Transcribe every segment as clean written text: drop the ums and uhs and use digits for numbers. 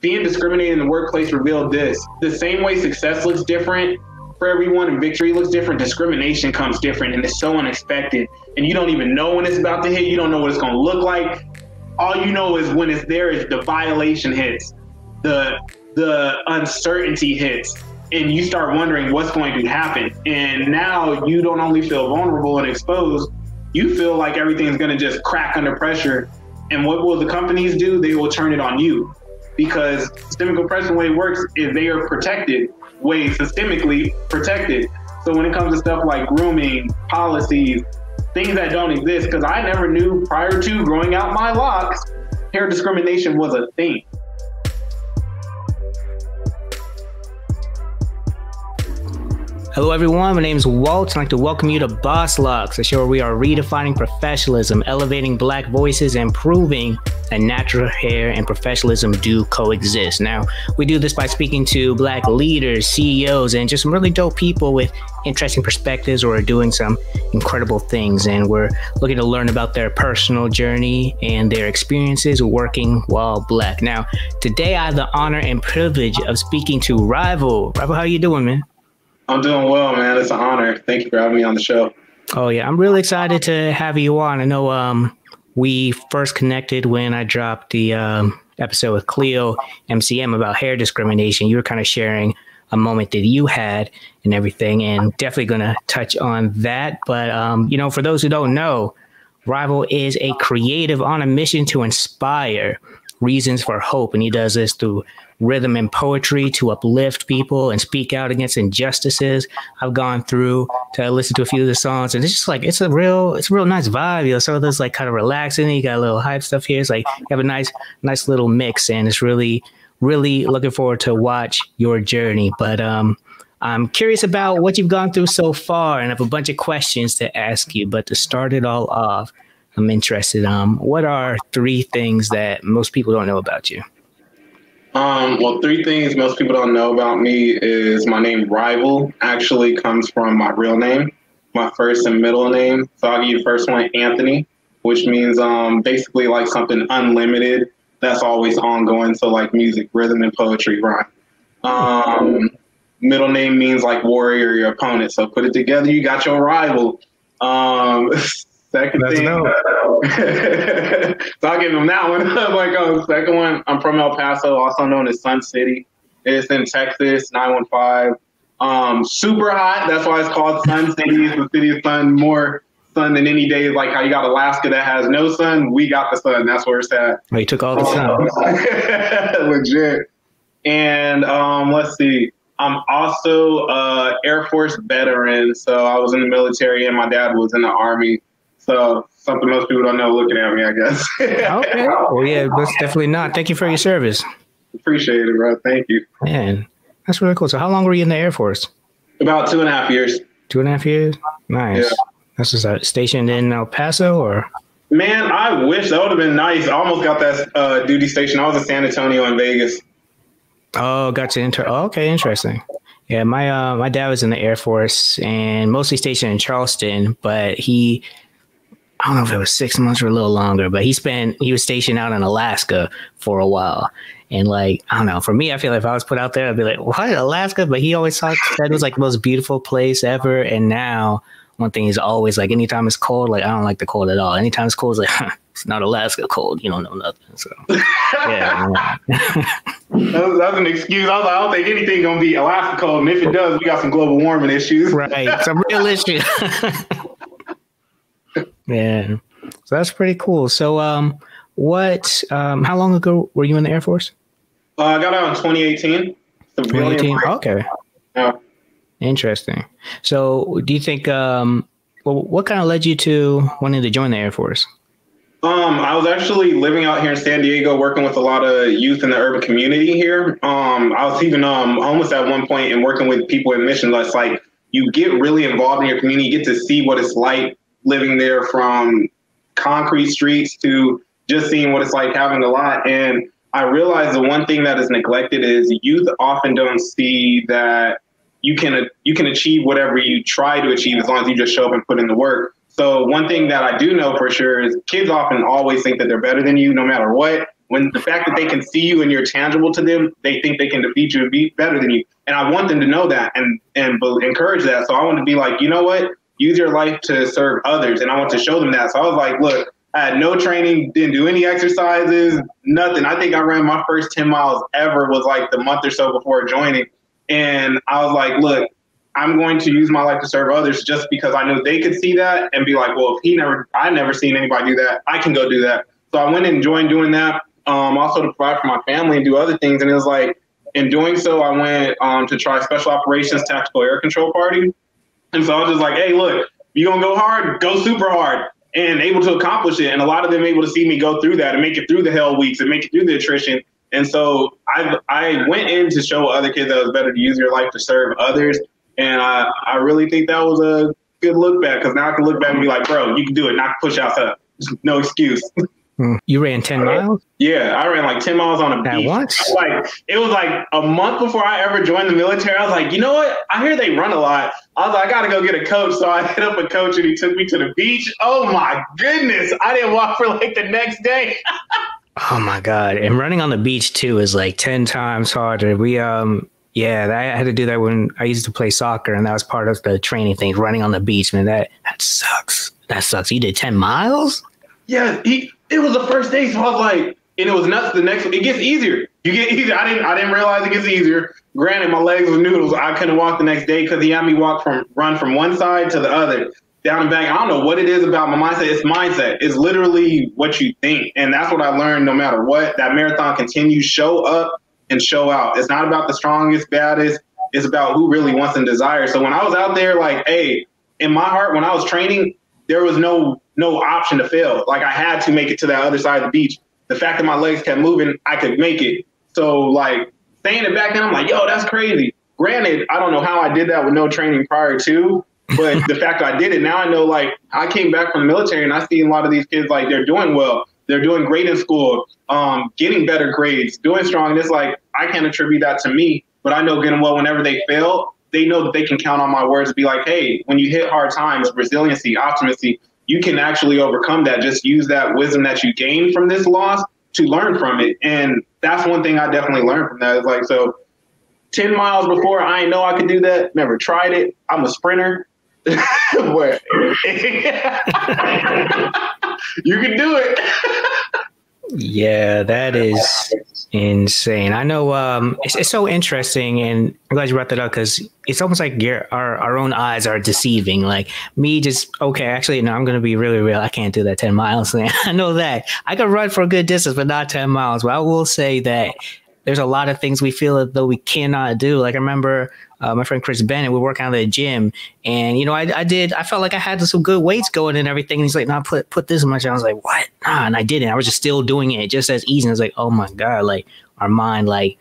being discriminated in the workplace revealed this. The same way success looks different for everyone and victory looks different, discrimination comes different, and it's so unexpected. And you don't even know when it's about to hit. You don't know what it's going to look like. All you know is when it's there is the violation hits, the uncertainty hits, and you start wondering what's going to happen. And now you don't only feel vulnerable and exposed, you feel like everything's going to just crack under pressure. And what will the companies do? They will turn it on you, because systemic oppression, the way it works is they are protected, way systemically protected. So when it comes to stuff like grooming, policies, things that don't exist, because I never knew prior to growing out my locks, hair discrimination was a thing. Hello everyone, my name is Walt. I'd like to welcome you to BossLocks, a show where we are redefining professionalism, elevating Black voices, and proving that natural hair and professionalism do coexist. Now, we do this by speaking to Black leaders, CEOs, and just some really dope people with interesting perspectives who are doing some incredible things. And we're looking to learn about their personal journey and their experiences working while Black. Now, today I have the honor and privilege of speaking to Rhyval. Rhyval, how are you doing, man? I'm doing well, man. It's an honor. Thank you for having me on the show. Oh, yeah. I'm really excited to have you on. I know we first connected when I dropped the episode with Cleo MCM about hair discrimination. You were kind of sharing a moment that you had and everything, and definitely going to touch on that. But, you know, for those who don't know, Rhyval is a creative on a mission to inspire reasons for hope. And he does this through rhythm and poetry to uplift people and speak out against injustices. I've gone through to listen to a few of the songs, and it's just like, it's a real nice vibe. You know, some of those like kind of relaxing. You got a little hype stuff here. It's like you have a nice little mix, and it's really looking forward to watch your journey. But I'm curious about what you've gone through so far, and I have a bunch of questions to ask you. But to start it all off, I'm interested. What are 3 things that most people don't know about you? Well, 3 things most people don't know about me is my name Rhyval actually comes from my real name, my first and middle name. So I'll give you the first one, Anthony, which means basically like something unlimited that's always ongoing. So like music, rhythm, and poetry rhyme. Middle name means like warrior, your opponent. So put it together, you got your rival. Second thing, so I'll give him that one. Like, second one, I'm from El Paso, also known as Sun City. It's in Texas, 915. Super hot. That's why it's called Sun City. It's the city of sun, more sun than any day. Like how you got Alaska that has no sun, we got the sun. That's where it's at. Oh, you took all the sun. Legit. And let's see. I'm also Air Force veteran. So I was in the military and my dad was in the Army. So something most people don't know looking at me, I guess. Okay. Well, yeah, that's definitely not. Thank you for your service. Appreciate it, bro. Thank you. Man, that's really cool. So how long were you in the Air Force? About 2.5 years. 2.5 years? Nice. Yeah. That's just stationed in El Paso, or? Man, I wish that would have been nice. I almost got that duty station. I was in San Antonio and Vegas. Oh, gotcha. Okay, interesting. Yeah, my dad was in the Air Force and mostly stationed in Charleston, but I don't know if it was 6 months or a little longer, but he was stationed out in Alaska for a while. And like, I don't know, for me, I feel like if I was put out there, I'd be like, what, Alaska? But he always said it was like the most beautiful place ever. And now one thing is always like, anytime it's cold, like I don't like the cold at all. Anytime it's cold, it's like, it's not Alaska cold. You don't know nothing. So yeah. That's an excuse. I was like, I don't think anything gonna be Alaska cold. And if it does, we got some global warming issues. Right. Some real issues. Yeah, so that's pretty cool. So, how long ago were you in the Air Force? I got out in 2018. 2018. Okay. Yeah. Interesting. So, do you think? What kind of led you to wanting to join the Air Force? I was actually living out here in San Diego, working with a lot of youth in the urban community here. I was even homeless at one point and working with people in missions. It's like you get really involved in your community, you get to see what it's like living there, from concrete streets to just seeing what it's like having a lot. And I realized the one thing that is neglected is youth often don't see that you can achieve whatever you try to achieve as long as you just show up and put in the work. So one thing that I do know for sure is kids often always think that they're better than you no matter what. when the fact that they can see you and you're tangible to them, they think they can defeat you and be better than you. And I want them to know that and encourage that. So I want to be like, you know what? Use your life to serve others. And I want to show them that. So I was like, look, I had no training, didn't do any exercises, nothing. I think I ran my first 10 miles ever was like the month or so before joining. And I was like, look, I'm going to use my life to serve others just because I knew they could see that and be like, well, if I never seen anybody do that, I can go do that. So I went and enjoyed doing that. Also to provide for my family and do other things. And it was like, in doing so, I went to try Special Operations Tactical Air Control Party. And so I was just like, hey, look, you going to go hard, go super hard. And able to accomplish it. And a lot of them able to see me go through that and make it through the hell weeks and make it through the attrition. And so I went in to show other kids that it was better to use your life to serve others. And I really think that was a good look back, because now I can look back and be like, bro, you can do it. Not push outside. No excuse. You ran 10 miles? Yeah, I ran like 10 miles on a beach. At once? It was like a month before I ever joined the military. I was like, you know what? I hear they run a lot. I was like, I got to go get a coach. So I hit up a coach and he took me to the beach. Oh my goodness. I didn't walk for like the next day. Oh my God. And running on the beach too is like 10 times harder. Yeah, I had to do that when I used to play soccer, and that was part of the training thing, running on the beach, man. That sucks. That sucks. You did 10 miles? Yeah, it was the first day, so I was like, and it was nuts. The next one, it gets easier. You get easier. I didn't realize it gets easier. Granted, my legs were noodles. I couldn't walk the next day because he had me run from one side to the other, down and back. I don't know what it is about my mindset. It's mindset. It's literally what you think, and that's what I learned. No matter what, that marathon continues. Show up and show out. It's not about the strongest, baddest. It's about who really wants and desires. So when I was out there, like, hey, in my heart, when I was training, there was no option to fail. Like, I had to make it to that other side of the beach. The fact that my legs kept moving, I could make it. So, like, saying it back then, I'm like, yo, that's crazy. Granted, I don't know how I did that with no training prior to, but the fact that I did it, now I know, like, I came back from the military and I see a lot of these kids, like, they're doing well. They're doing great in school, getting better grades, doing strong. And it's like, I can't attribute that to me, but I know getting well whenever they fail, they know that they can count on my words to be like, hey, when you hit hard times, resiliency, optimism, you can actually overcome that. Just use that wisdom that you gained from this loss to learn from it. And that's one thing I definitely learned from that. It's like, so 10 miles before, I didn't know I could do that. Never tried it. I'm a sprinter. Where you can do it. Yeah, that is insane. I know it's so interesting, and I'm glad you brought that up, because it's almost like our own eyes are deceiving. Like me just, okay, actually, no, I'm going to be really real. I can't do that 10 miles. Man. I know that. I could run for a good distance, but not 10 miles. But I will say that there's a lot of things we feel as though we cannot do. Like I remember my friend Chris Bennett, we were working out at the gym, and you know, I felt like I had some good weights going and everything. And he's like, "No, put this much." And I was like, "What?" Nah, and I didn't. I was just still doing it just as easy. And I was like, "Oh my God!" Like our mind, like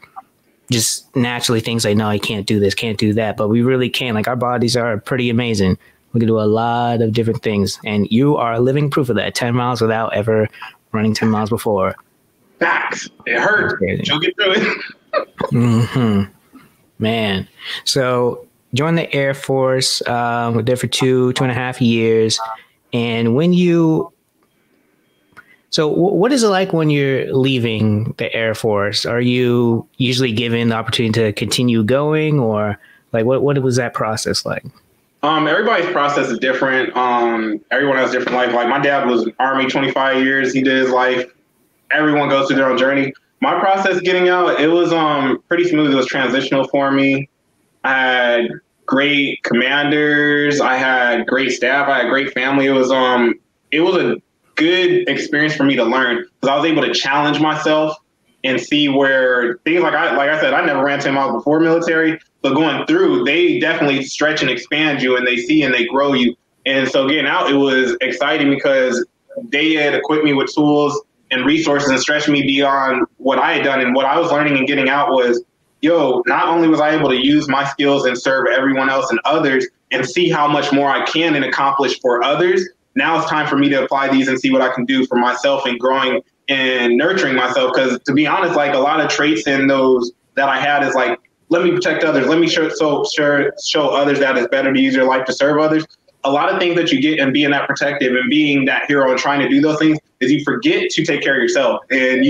just naturally thinks like, "No, I can't do this, can't do that," but we really can. Like our bodies are pretty amazing. We can do a lot of different things, and you are living proof of that. 10 miles without ever running 10 miles before. Facts. It hurt. You'll get through it. Mm-hmm. Man. So joined the Air Force. We're there for two and a half years. And what is it like when you're leaving the Air Force? Are you usually given the opportunity to continue going, or like what was that process like? Everybody's process is different. Everyone has a different life. Like my dad was Army 25 years. He did his life. Everyone goes through their own journey. My process getting out, it was pretty smooth. It was transitional for me. I had great commanders. I had great staff. I had great family. It was a good experience for me to learn, because I was able to challenge myself and see where things like I said, I never ran 10 miles before military, but going through, they definitely stretch and expand you, and they see and they grow you. And so getting out, it was exciting because they had equipped me with tools and resources and stretched me beyond what I had done. And what I was learning and getting out was, not only was I able to use my skills and serve everyone else and others and see how much more I can and accomplish for others, now it's time for me to apply these and see what I can do for myself and growing and nurturing myself. Because to be honest, like a lot of traits in those that I had is like, let me protect others. Let me show others that it's better to use your life to serve others. A lot of things that you get in being that protective and being that hero and trying to do those things is you forget to take care of yourself. And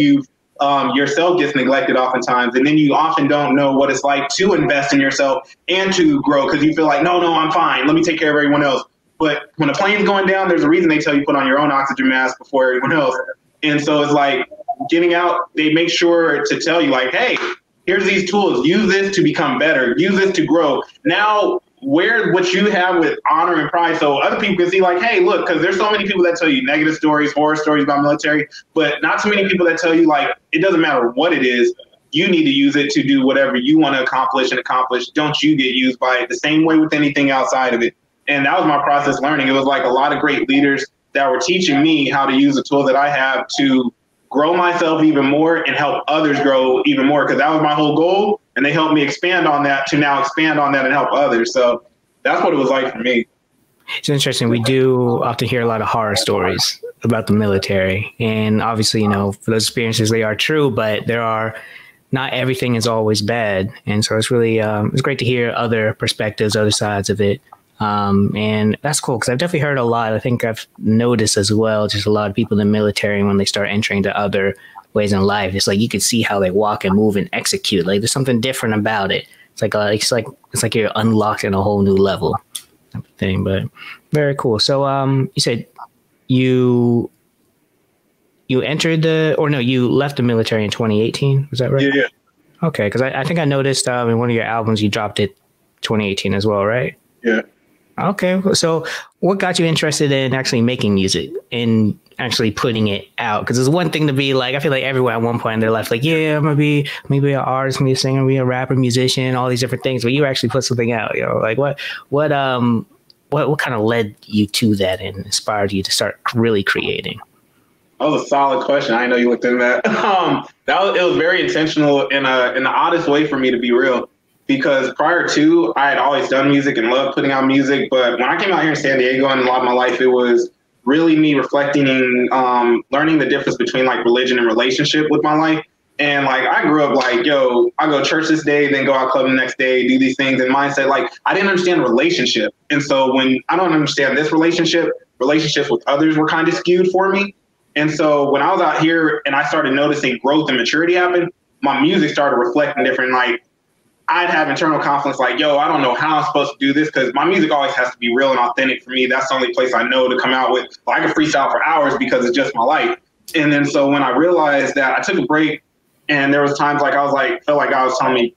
yourself gets neglected oftentimes. And then you often don't know what it's like to invest in yourself and to grow because you feel like, no, I'm fine. Let me take care of everyone else. But when a plane's going down, there's a reason they tell you put on your own oxygen mask before everyone else. And so it's like getting out, they make sure to tell you like, hey, here's these tools. Use this to become better. Use this to grow. Now, wear what you have with honor and pride so other people can see like, hey, look, because there's so many people that tell you negative stories, horror stories about military, but not too many people that tell you like, it doesn't matter what it is. You need to use it to do whatever you want to accomplish and accomplish. Don't you get used by it the same way with anything outside of it. And that was my process learning. It was like a lot of great leaders that were teaching me how to use the tools that I have to grow myself even more and help others grow even more. Because that was my whole goal. And they helped me expand on that to now expand on that and help others. So that's what it was like for me. It's interesting. We do often hear a lot of horror stories about the military. And obviously, for those experiences, they are true, but not everything is always bad. And so it's really, it's great to hear other perspectives, other sides of it. And that's cool because I've definitely heard a lot. I think I've noticed as well, just a lot of people in the military, when they start entering to other ways in life, it's like you can see how they walk and move and execute. Like there's something different about it. It's like you're unlocked in a whole new level type of thing. But very cool. So you said you entered you left the military in 2018. Was that right? Yeah. Okay, because I think I noticed in one of your albums you dropped it 2018 as well, right? Yeah. Okay, so what got you interested in actually making music and actually putting it out? Because it's one thing to be like, I feel like everyone at one point in their life, like, yeah, I'm gonna be maybe an artist, maybe a singer, maybe a rapper, musician, all these different things. But you actually put something out, like what kind of led you to that and inspired you to start really creating? That was a solid question. I didn't know you looked into that. It was very intentional in the oddest way for me, to be real. Because prior to, I had always done music and loved putting out music. But when I came out here in San Diego and a lot of my life, it was really me reflecting and learning the difference between like religion and relationship with my life. And like, I grew up like, I go to church this day, then go out clubbing the next day, do these things. And mindset, like I didn't understand relationship. And so when I don't understand this relationships with others were kind of skewed for me. And so when I was out here and I started noticing growth and maturity happen, my music started reflecting different, like, I'd have internal conflicts like, I don't know how I'm supposed to do this because my music always has to be real and authentic for me. That's the only place I know to come out with. I can freestyle for hours because it's just my life. And then so when I realized that, I took a break and there was times like felt like God was telling me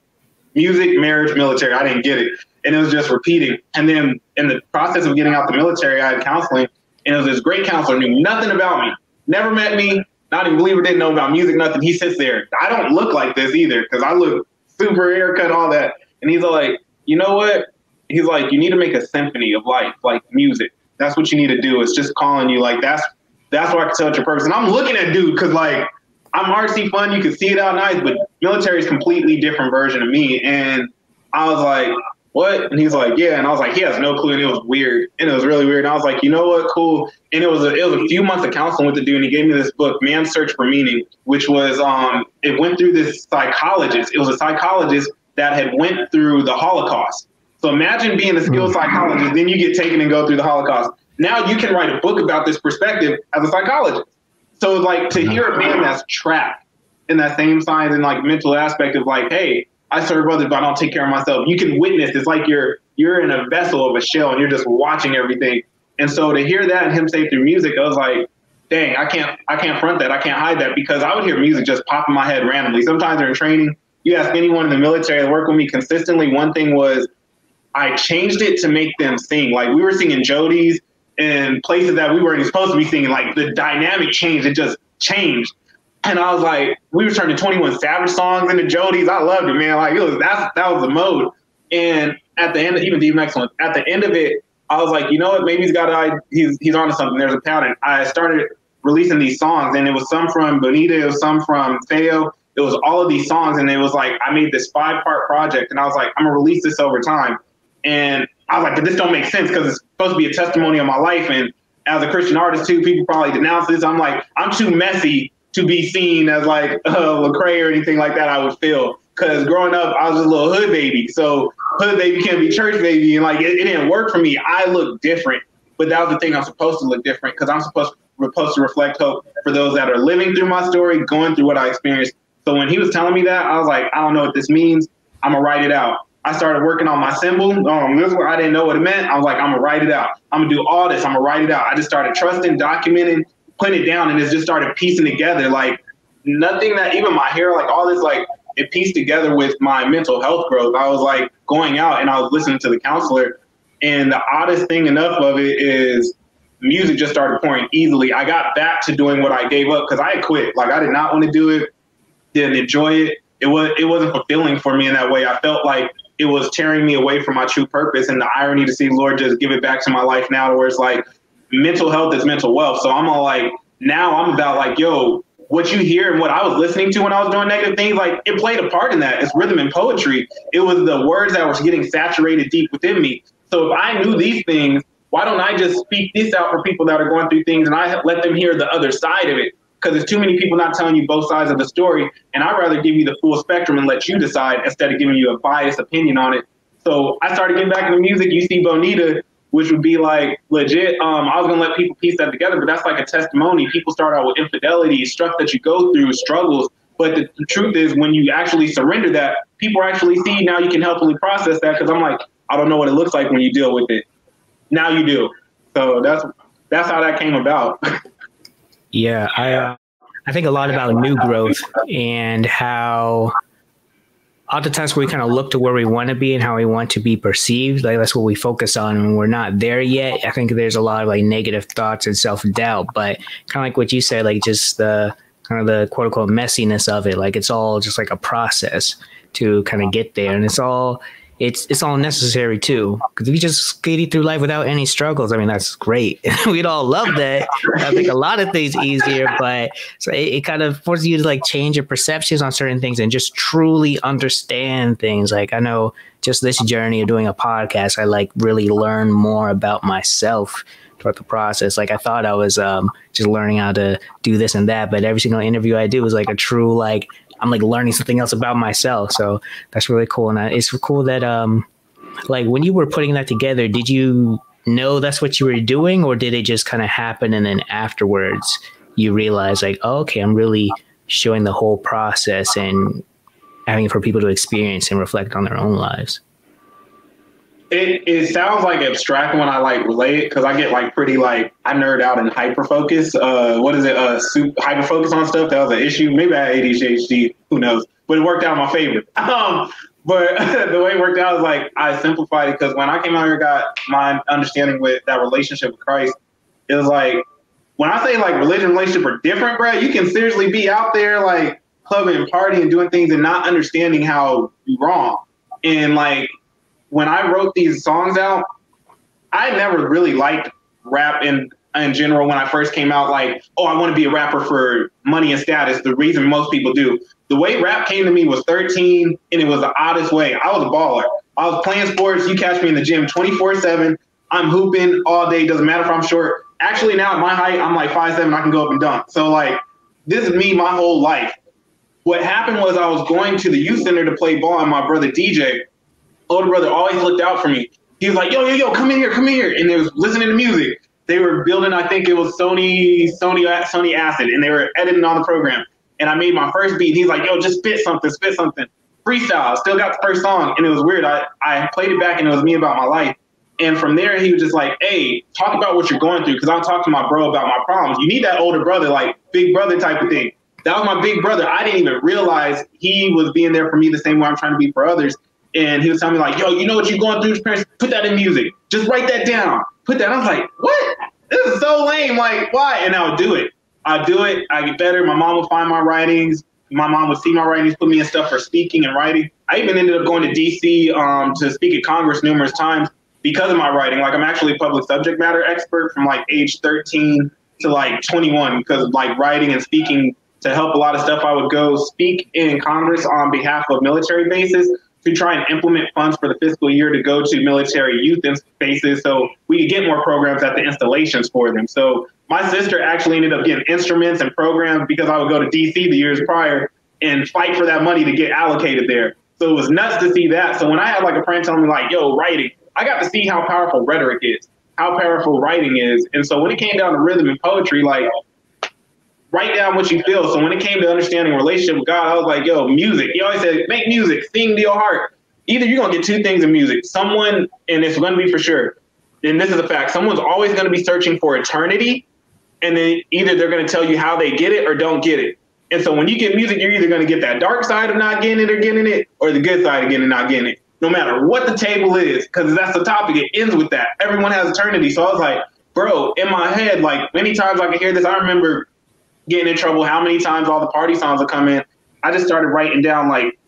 music, marriage, military. I didn't get it. And it was just repeating. And then in the process of getting out the military, I had counseling and it was this great counselor, knew nothing about me, never met me, not even believer, didn't know about music, nothing. He sits there. I don't look like this either because I look super haircut, all that. And he's like, you know what? He's like, you need to make a symphony of life, like music. That's what you need to do. It's just calling you. Like, that's what I can tell your purpose. And I'm looking at dude, because like, I'm artsy fun. You can see it out nice, but military is completely different version of me. And I was like, what? And he's like, yeah. And I was like, he has no clue. And it was weird. And it was really weird. And I was like, you know what? Cool. And it was a few months of counseling with the dude. And he gave me this book, Man's Search for Meaning, which was, it went through this psychologist. It was a psychologist that had went through the Holocaust. So imagine being a skilled psychologist, then you get taken and go through the Holocaust. Now you can write a book about this perspective as a psychologist. So like to hear a man that's trapped in that same science and like mental aspect of like, hey, I serve others, but I don't take care of myself. You can witness. It's like you're in a vessel of a shell and you're just watching everything. And so to hear that and him say through music, I was like, dang, I can't front that. I can't hide that because I would hear music just pop in my head randomly. Sometimes during training, you ask anyone in the military that worked with me consistently, one thing was I changed it to make them sing. Like we were singing Jodi's in places that we weren't supposed to be singing. Like the dynamic changed. It just changed. And I was like, we were turning 21 Savage songs into Jodi's. I loved it, man. Like that was the mode. And at the end, even the next one, at the end of it, I was like, you know what? Maybe he's onto something. There's a pattern. I started releasing these songs, and it was some from Bonita, it was some from Theo. It was all of these songs, and it was like I made this 5-part project, and I was like, I'm gonna release this over time. And I was like, but this don't make sense because it's supposed to be a testimony of my life. And as a Christian artist too, people probably denounce this. I'm like, I'm too messy to be seen as like Lecrae or anything like that. I would feel because growing up, I was a little hood baby. So hood baby can't be church baby. And like, it didn't work for me. I look different, but that was the thing. I'm supposed to look different because I'm supposed to supposed to reflect hope for those that are living through my story, going through what I experienced. So when he was telling me that, I was like, I don't know what this means. I'm going to write it out. I started working on my symbol. This one, I didn't know what it meant. I was like, I'm going to write it out. I'm going to do all this. I'm going to write it out. I just started trusting, documenting, putting it down, and it just started piecing together. Like nothing that even my hair, like all this, like it pieced together with my mental health growth. I was like going out and I was listening to the counselor. And the oddest thing enough of it is music just started pouring easily. I got back to doing what I gave up because I had quit. Like I did not want to do it, didn't enjoy it. It wasn't fulfilling for me in that way. I felt like it was tearing me away from my true purpose, and the irony to see Lord just give it back to my life now to where it's like mental health is mental wealth. So I'm all like, now I'm about like, yo, what you hear and what I was listening to when I was doing negative things, like it played a part in that. It's rhythm and poetry. It was the words that were getting saturated deep within me. So if I knew these things, why don't I just speak this out for people that are going through things and I let them hear the other side of it? Because there's too many people not telling you both sides of the story. And I'd rather give you the full spectrum and let you decide instead of giving you a biased opinion on it. So I started getting back into music. You see Bonita, which would be like legit. I was going to let people piece that together, but that's like a testimony. People start out with infidelity, stuff that you go through, struggles. But the truth is when you actually surrender that, people actually see now you can helpfully process that. Because I'm like, I don't know what it looks like when you deal with it. Now you do. So that's how that came about. Yeah, I think a lot about new growth and how oftentimes we kind of look to where we want to be and how we want to be perceived. Like that's what we focus on when we're not there yet. I think there's a lot of like negative thoughts and self-doubt, but kind of like what you said, like just the kind of the quote unquote messiness of it. Like it's all just like a process to kind of get there. And it's all necessary too, because if you just skated through life without any struggles, I mean, that's great. We'd all love that. I think a lot of things easier, but so it kind of forces you to like change your perceptions on certain things and just truly understand things. Like I know just this journey of doing a podcast, I like really learn more about myself throughout the process. Like I thought I was just learning how to do this and that, but every single interview I do is like a true like I'm like learning something else about myself. So that's really cool. And it's cool that like when you were putting that together, did you know that's what you were doing, or did it just kind of happen and then afterwards you realize like, oh, okay, I'm really showing the whole process and having it for people to experience and reflect on their own lives? It sounds like abstract when I like relate it, because I get like pretty like I nerd out and hyper focus. What is it? Hyper focus on stuff. That was an issue. Maybe I had ADHD. Who knows? But it worked out in my favor. But the way it worked out is like I simplified it, because when I came out here, got my understanding with that relationship with Christ. It was like when I say like religion and relationship are different, bro. You can seriously be out there like clubbing and partying and doing things and not understanding how you're wrong. And like, when I wrote these songs out, I never really liked rap in general when I first came out. Like, oh, I want to be a rapper for money and status. The reason most people do. The way rap came to me was 13, and it was the oddest way. I was a baller. I was playing sports. You catch me in the gym 24/7. I'm hooping all day. Doesn't matter if I'm short. Actually, now at my height, I'm like 5'7". I can go up and dunk. So like, this is me my whole life. What happened was I was going to the youth center to play ball, and my brother DJ, older brother, always looked out for me. He was like, yo, come in here. And they was listening to music. They were building, I think it was Sony Acid, and they were editing on the program. And I made my first beat. He's like, yo, just spit something. Freestyle. Still got the first song. And it was weird. I played it back, and it was me about my life. And from there, he was just like, hey, talk about what you're going through, because I'll talk to my bro about my problems. You need that older brother, like big brother type of thing. That was my big brother. I didn't even realize he was being there for me the same way I'm trying to be for others. And he was telling me like, yo, you know what you're going through, parents? Put that in music. Just write that down. Put that. I was like, what? This is so lame. Like, why? And I would do it. I get better. My mom would find my writings. My mom would see my writings, put me in stuff for speaking and writing. I even ended up going to D.C. To speak at Congress numerous times because of my writing. Like, I'm actually a public subject matter expert from like age 13 to like 21 because of like writing and speaking to help a lot of stuff. I would go speak in Congress on behalf of military bases to try and implement funds for the fiscal year to go to military youth bases so we could get more programs at the installations for them. So my sister actually ended up getting instruments and programs because I would go to D.C. the years prior and fight for that money to get allocated there. So it was nuts to see that. So when I had like a friend telling me like, yo, writing, I got to see how powerful rhetoric is. how powerful writing is. And so when it came down to rhythm and poetry, like, write down what you feel. So when it came to understanding a relationship with God, I was like, yo, music. He always said, make music, sing to your heart. Either you're going to get two things in music. Someone, and it's going to be for sure, and this is a fact, someone's always going to be searching for eternity, and then either they're going to tell you how they get it or don't get it. And so when you get music, you're either going to get that dark side of not getting it or getting it, or the good side of getting it, not getting it. No matter what the table is, because that's the topic, it ends with that. Everyone has eternity. So I was like, bro, in my head, like many times I could hear this. I remember getting in trouble, how many times all the party songs would come in. I just started writing down like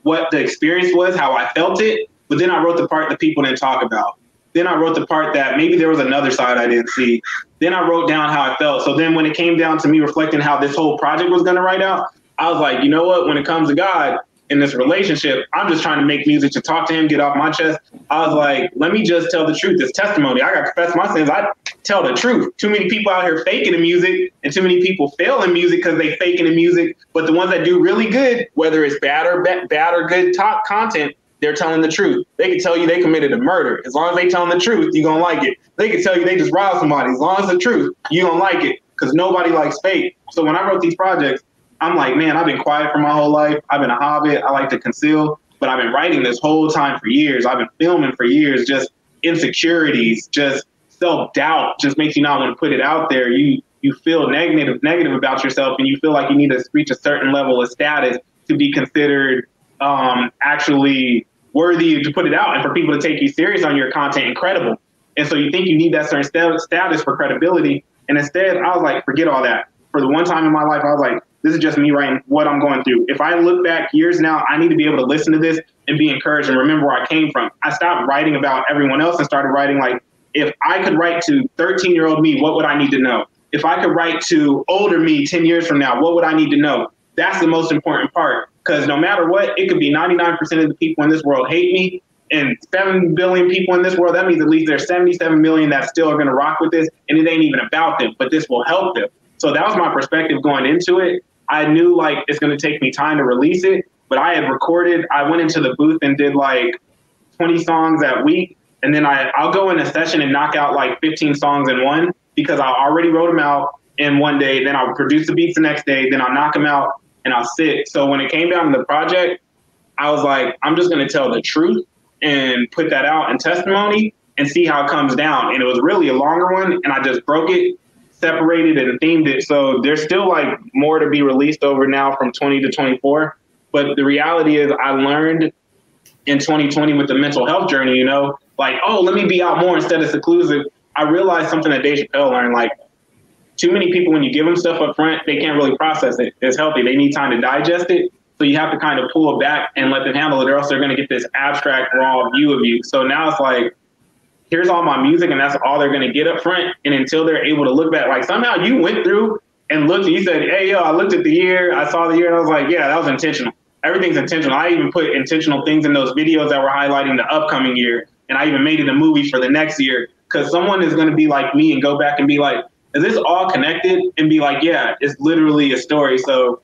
what the experience was, how I felt it. But then I wrote the part that people didn't talk about. Then I wrote the part that maybe there was another side I didn't see. Then I wrote down how I felt. So then when it came down to me reflecting how this whole project was going to write out, I was like, you know what? When it comes to God in this relationship, I'm just trying to make music to talk to him, get off my chest. I was like, let me just tell the truth. This testimony. I got to confess my sins. I tell the truth. Too many people out here faking the music, and too many people fail in music because they faking the music. But the ones that do really good, whether it's bad or good top content, they're telling the truth. They can tell you they committed a murder. As long as they telling the truth, you're going to like it. They can tell you they just robbed somebody. As long as the truth, you're going to like it, because nobody likes fake. So when I wrote these projects, I'm like, man, I've been quiet for my whole life. I've been a hobbit. I like to conceal, but I've been writing this whole time for years. I've been filming for years. Just insecurities, just self-doubt just makes you not want to put it out there. You feel negative about yourself, and you feel like you need to reach a certain level of status to be considered actually worthy to put it out and for people to take you serious on your content and credible. And so you think you need that certain status for credibility. And instead, I was like, forget all that. For the one time in my life, I was like, this is just me writing what I'm going through. If I look back years now, I need to be able to listen to this and be encouraged and remember where I came from. I stopped writing about everyone else and started writing like, if I could write to 13-year-old me, what would I need to know? If I could write to older me 10 years from now, what would I need to know? That's the most important part. Because no matter what, it could be 99% of the people in this world hate me, and 7 billion people in this world. That means at least there's 77 million that still are going to rock with this, and it ain't even about them, but this will help them. So that was my perspective going into it. I knew like it's going to take me time to release it, but I had recorded. I went into the booth and did like 20 songs that week, and then I'll go in a session and knock out like 15 songs in one, because I already wrote them out in one day. Then I'll produce the beats the next day. Then I'll knock them out and I'll sit. So when it came down to the project, I was like, I'm just going to tell the truth and put that out in testimony and see how it comes down. And it was really a longer one, and I just broke it, separated it, and themed it. So there's still like more to be released over now from 20 to 24. But the reality is I learned in 2020 with the mental health journey, you know, like, oh, let me be out more instead of seclusive. I realized something that Dave Chappelle learned, like, too many people, when you give them stuff up front, they can't really process it. It's healthy. They need time to digest it. So you have to kind of pull it back and let them handle it, or else they're going to get this abstract, raw view of you. So now it's like, here's all my music, and that's all they're going to get up front. And until they're able to look back, like somehow you went through and looked, and you said, hey, yo, I looked at the year, I saw the year, and I was like, yeah, that was intentional. Everything's intentional. I even put intentional things in those videos that were highlighting the upcoming year. And I even made it a movie for the next year, because someone is going to be like me and go back and be like, is this all connected? And be like, yeah, it's literally a story. So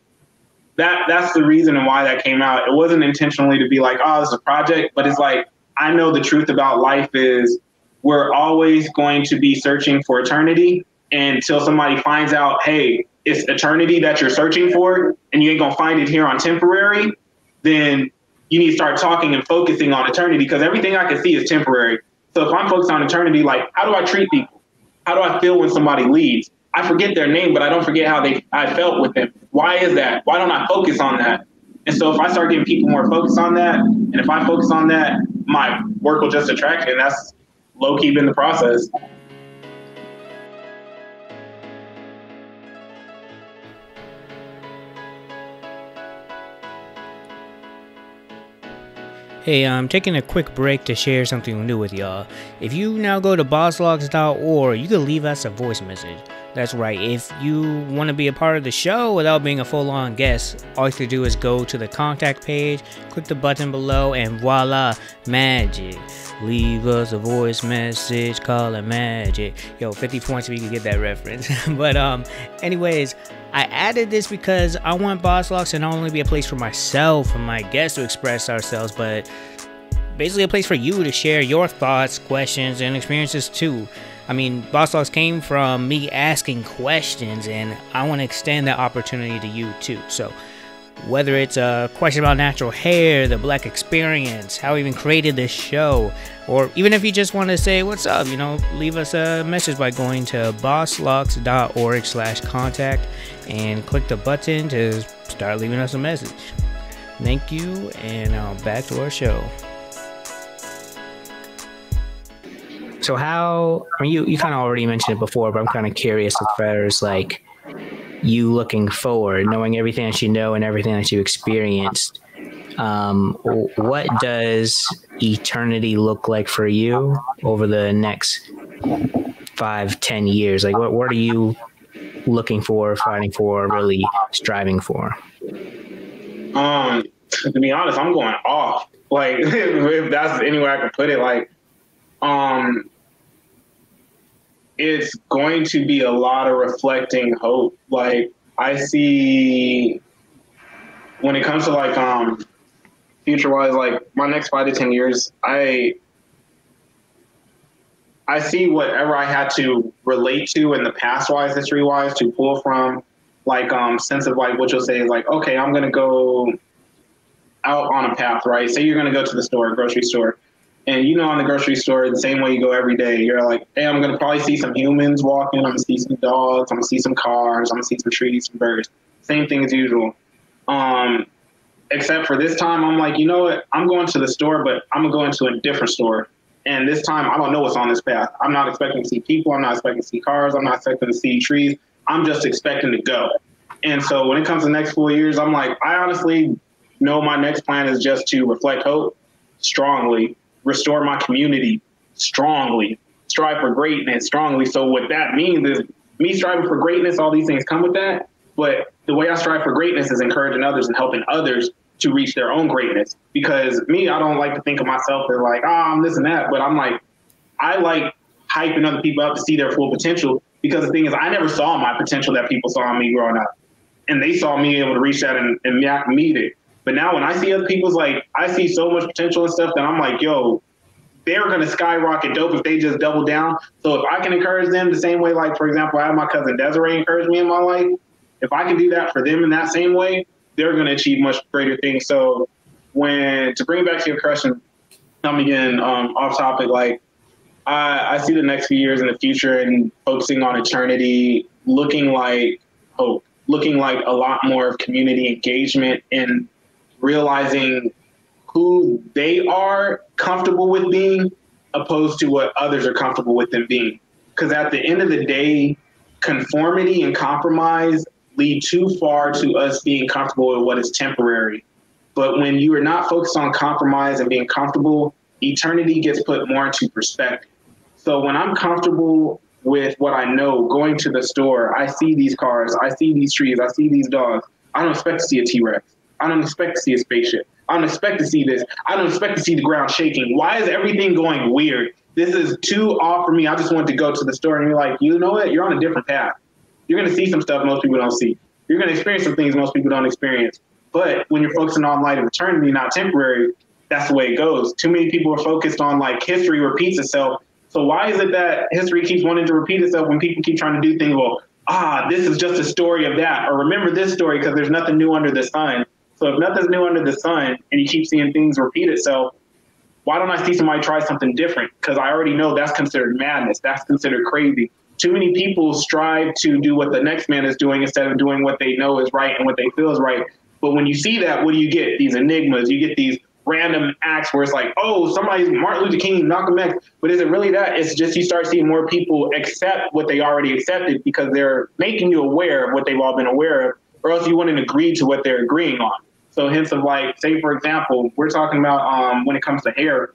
that's the reason and why that came out. It wasn't intentionally to be like, oh, this is a project, but it's like, I know the truth about life is we're always going to be searching for eternity, until somebody finds out, hey, it's eternity that you're searching for, and you ain't gonna find it here on temporary, then you need to start talking and focusing on eternity, because everything I can see is temporary. So if I'm focused on eternity, like, how do I treat people? How do I feel when somebody leaves? I forget their name, but I don't forget how I felt with them. Why is that? Why don't I focus on that? And so if I start getting people more focused on that, and if I focus on that, my work will just attract it. And that's low-key been the process. Hey, I'm taking a quick break to share something new with y'all. If you now go to BossLocks.org, you can leave us a voice message. That's right, if you want to be a part of the show without being a full-on guest, all you have to do is go to the contact page, click the button below, and voila, magic. Leave us a voice message, call it magic. Yo, 50 points if you can get that reference. But anyways, I added this because I want BossLocks to not only be a place for myself and my guests to express ourselves, but basically a place for you to share your thoughts, questions, and experiences too. I mean, BossLocks came from me asking questions, and I want to extend that opportunity to you too. So whether it's a question about natural hair, the Black experience, how we even created this show, or even if you just want to say what's up, leave us a message by going to bosslocks.org/contact and click the button to start leaving us a message. Thank you, and back to our show. So you kind of already mentioned it before, but I'm kind of curious as far as like you looking forward, knowing everything that you know and everything that you experienced. What does eternity look like for you over the next 5-10 years? Like what are you looking for, fighting for, really striving for? To be honest, I'm going off. Like if that's any way I can put it, like it's going to be a lot of reflecting hope. Like I see when it comes to like future wise, like my next 5 to 10 years, I see whatever I had to relate to in the past wise, history wise, to pull from, like sense of like what you'll say is like, okay, I'm gonna go out on a path, right? Say you're gonna go to the store, grocery store. And in the grocery store, the same way you go every day, you're like, hey, I'm going to probably see some humans walking. I'm going to see some dogs. I'm going to see some cars. I'm going to see some trees, some birds. Same thing as usual. Except for this time, I'm like, you know what? I'm going to the store, but I'm going to go into a different store. And this time, I don't know what's on this path. I'm not expecting to see people. I'm not expecting to see cars. I'm not expecting to see trees. I'm just expecting to go. And so when it comes to the next 4 years, I'm like, I honestly know my next plan is just to reflect hope strongly, restore my community strongly, strive for greatness strongly. So what that means is me striving for greatness, all these things come with that. But the way I strive for greatness is encouraging others and helping others to reach their own greatness. Because me, I don't like to think of myself as like, I'm this and that. But I'm like, I like hyping other people up to see their full potential. Because the thing is, I never saw my potential that people saw in me growing up. And they saw me able to reach that and meet it. But now when I see other people's, like, I see so much potential and stuff that I'm like, yo, they're going to skyrocket dope if they just double down. So if I can encourage them the same way, like, for example, I have my cousin Desiree encourage me in my life. If I can do that for them in that same way, they're going to achieve much greater things. So to bring it back to your question, coming again off topic, like, I see the next few years in the future and focusing on eternity, looking like hope, looking like a lot more of community engagement and realizing who they are comfortable with being opposed to what others are comfortable with them being. Because at the end of the day, conformity and compromise lead too far to us being comfortable with what is temporary. But when you are not focused on compromise and being comfortable, eternity gets put more into perspective. So when I'm comfortable with what I know, going to the store, I see these cars, I see these trees, I see these dogs. I don't expect to see a T-Rex. I don't expect to see a spaceship. I don't expect to see this. I don't expect to see the ground shaking. Why is everything going weird? This is too off for me. I just want to go to the store and you're like, you know what? You're on a different path. You're going to see some stuff most people don't see. You're going to experience some things most people don't experience. But when you're focusing on light of eternity, not temporary, that's the way it goes. Too many people are focused on like history repeats itself. So why is it that history keeps wanting to repeat itself when people keep trying to do things? Well, this is just a story of that. Or remember this story because there's nothing new under the sun. So if nothing's new under the sun and you keep seeing things repeat itself, why don't I see somebody try something different? Because I already know that's considered madness. That's considered crazy. Too many people strive to do what the next man is doing instead of doing what they know is right and what they feel is right. But when you see that, what do you get? These enigmas. You get these random acts where it's like, oh, somebody's Martin Luther King, Malcolm X. But is it really that? It's just you start seeing more people accept what they already accepted because they're making you aware of what they've all been aware of, or else you wouldn't agree to what they're agreeing on. So hence of like, say, for example, we're talking about when it comes to hair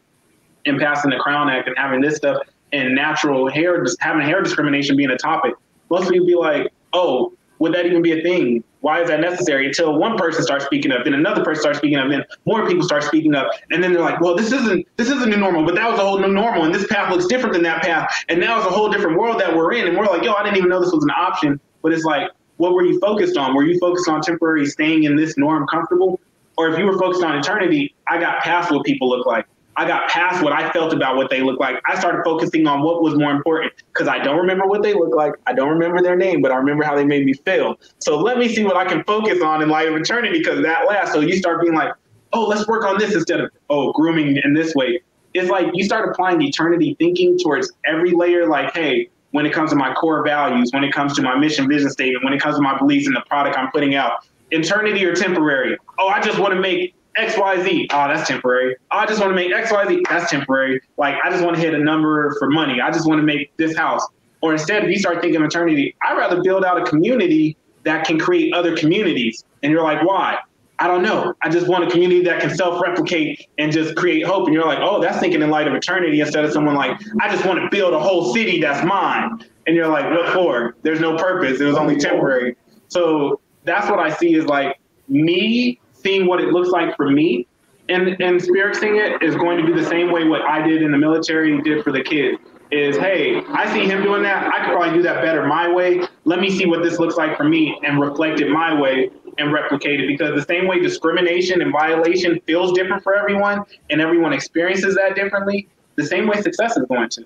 and passing the Crown Act and having this stuff and natural hair, just having hair discrimination being a topic. Most people be like, oh, would that even be a thing? Why is that necessary? Until one person starts speaking up, then another person starts speaking up, then more people start speaking up. And then they're like, well, this isn't new normal, but that was a whole new normal. And this path looks different than that path. And now it's a whole different world that we're in. And we're like, yo, I didn't even know this was an option. But it's like, what were you focused on? Were you focused on temporary staying in this norm comfortable? Or if you were focused on eternity, I got past what people look like. I got past what I felt about what they look like. I started focusing on what was more important because I don't remember what they look like. I don't remember their name, but I remember how they made me feel. So let me see what I can focus on in light of eternity because that lasts. So you start being like, oh, let's work on this instead of, oh, grooming in this way. It's like you start applying eternity thinking towards every layer. Like, hey, when it comes to my core values, when it comes to my mission, vision statement, when it comes to my beliefs in the product I'm putting out, eternity or temporary. Oh, I just want to make X, Y, Z. Oh, that's temporary. Oh, I just want to make X, Y, Z. That's temporary. Like, I just want to hit a number for money. I just want to make this house. Or instead, if you start thinking eternity, I'd rather build out a community that can create other communities. And you're like, why? I don't know. I just want a community that can self-replicate and just create hope. And you're like, oh, that's thinking in light of eternity instead of someone like, I just want to build a whole city that's mine. And you're like, what for? There's no purpose. It was only temporary. So that's what I see is like me seeing what it looks like for me and Spirit seeing it is going to be the same way what I did in the military did for the kids is, hey, I see him doing that. I could probably do that better my way. Let me see what this looks like for me and reflect it my way and replicate it because the same way discrimination and violation feels different for everyone and everyone experiences that differently, the same way success is going to.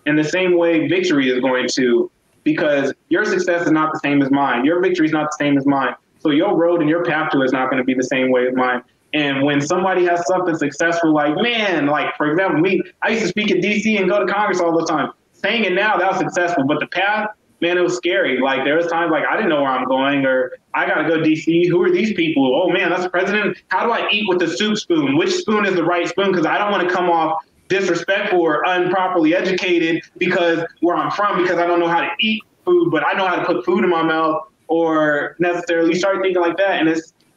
And the same way victory is going to, because your success is not the same as mine. Your victory is not the same as mine. So your road and your path to it is not going to be the same way as mine. And when somebody has something successful, like, man, like, for example, me, I used to speak at DC and go to Congress all the time. Saying it now, that was successful. But the path, man, it was scary. Like, there was times like I didn't know where I'm going or I got to go to DC. Who are these people? Oh, man, that's the president. How do I eat with the soup spoon? Which spoon is the right spoon? Because I don't want to come off disrespectful or improperly educated because where I'm from, because I don't know how to eat food, but I know how to put food in my mouth. Or necessarily start thinking like that. And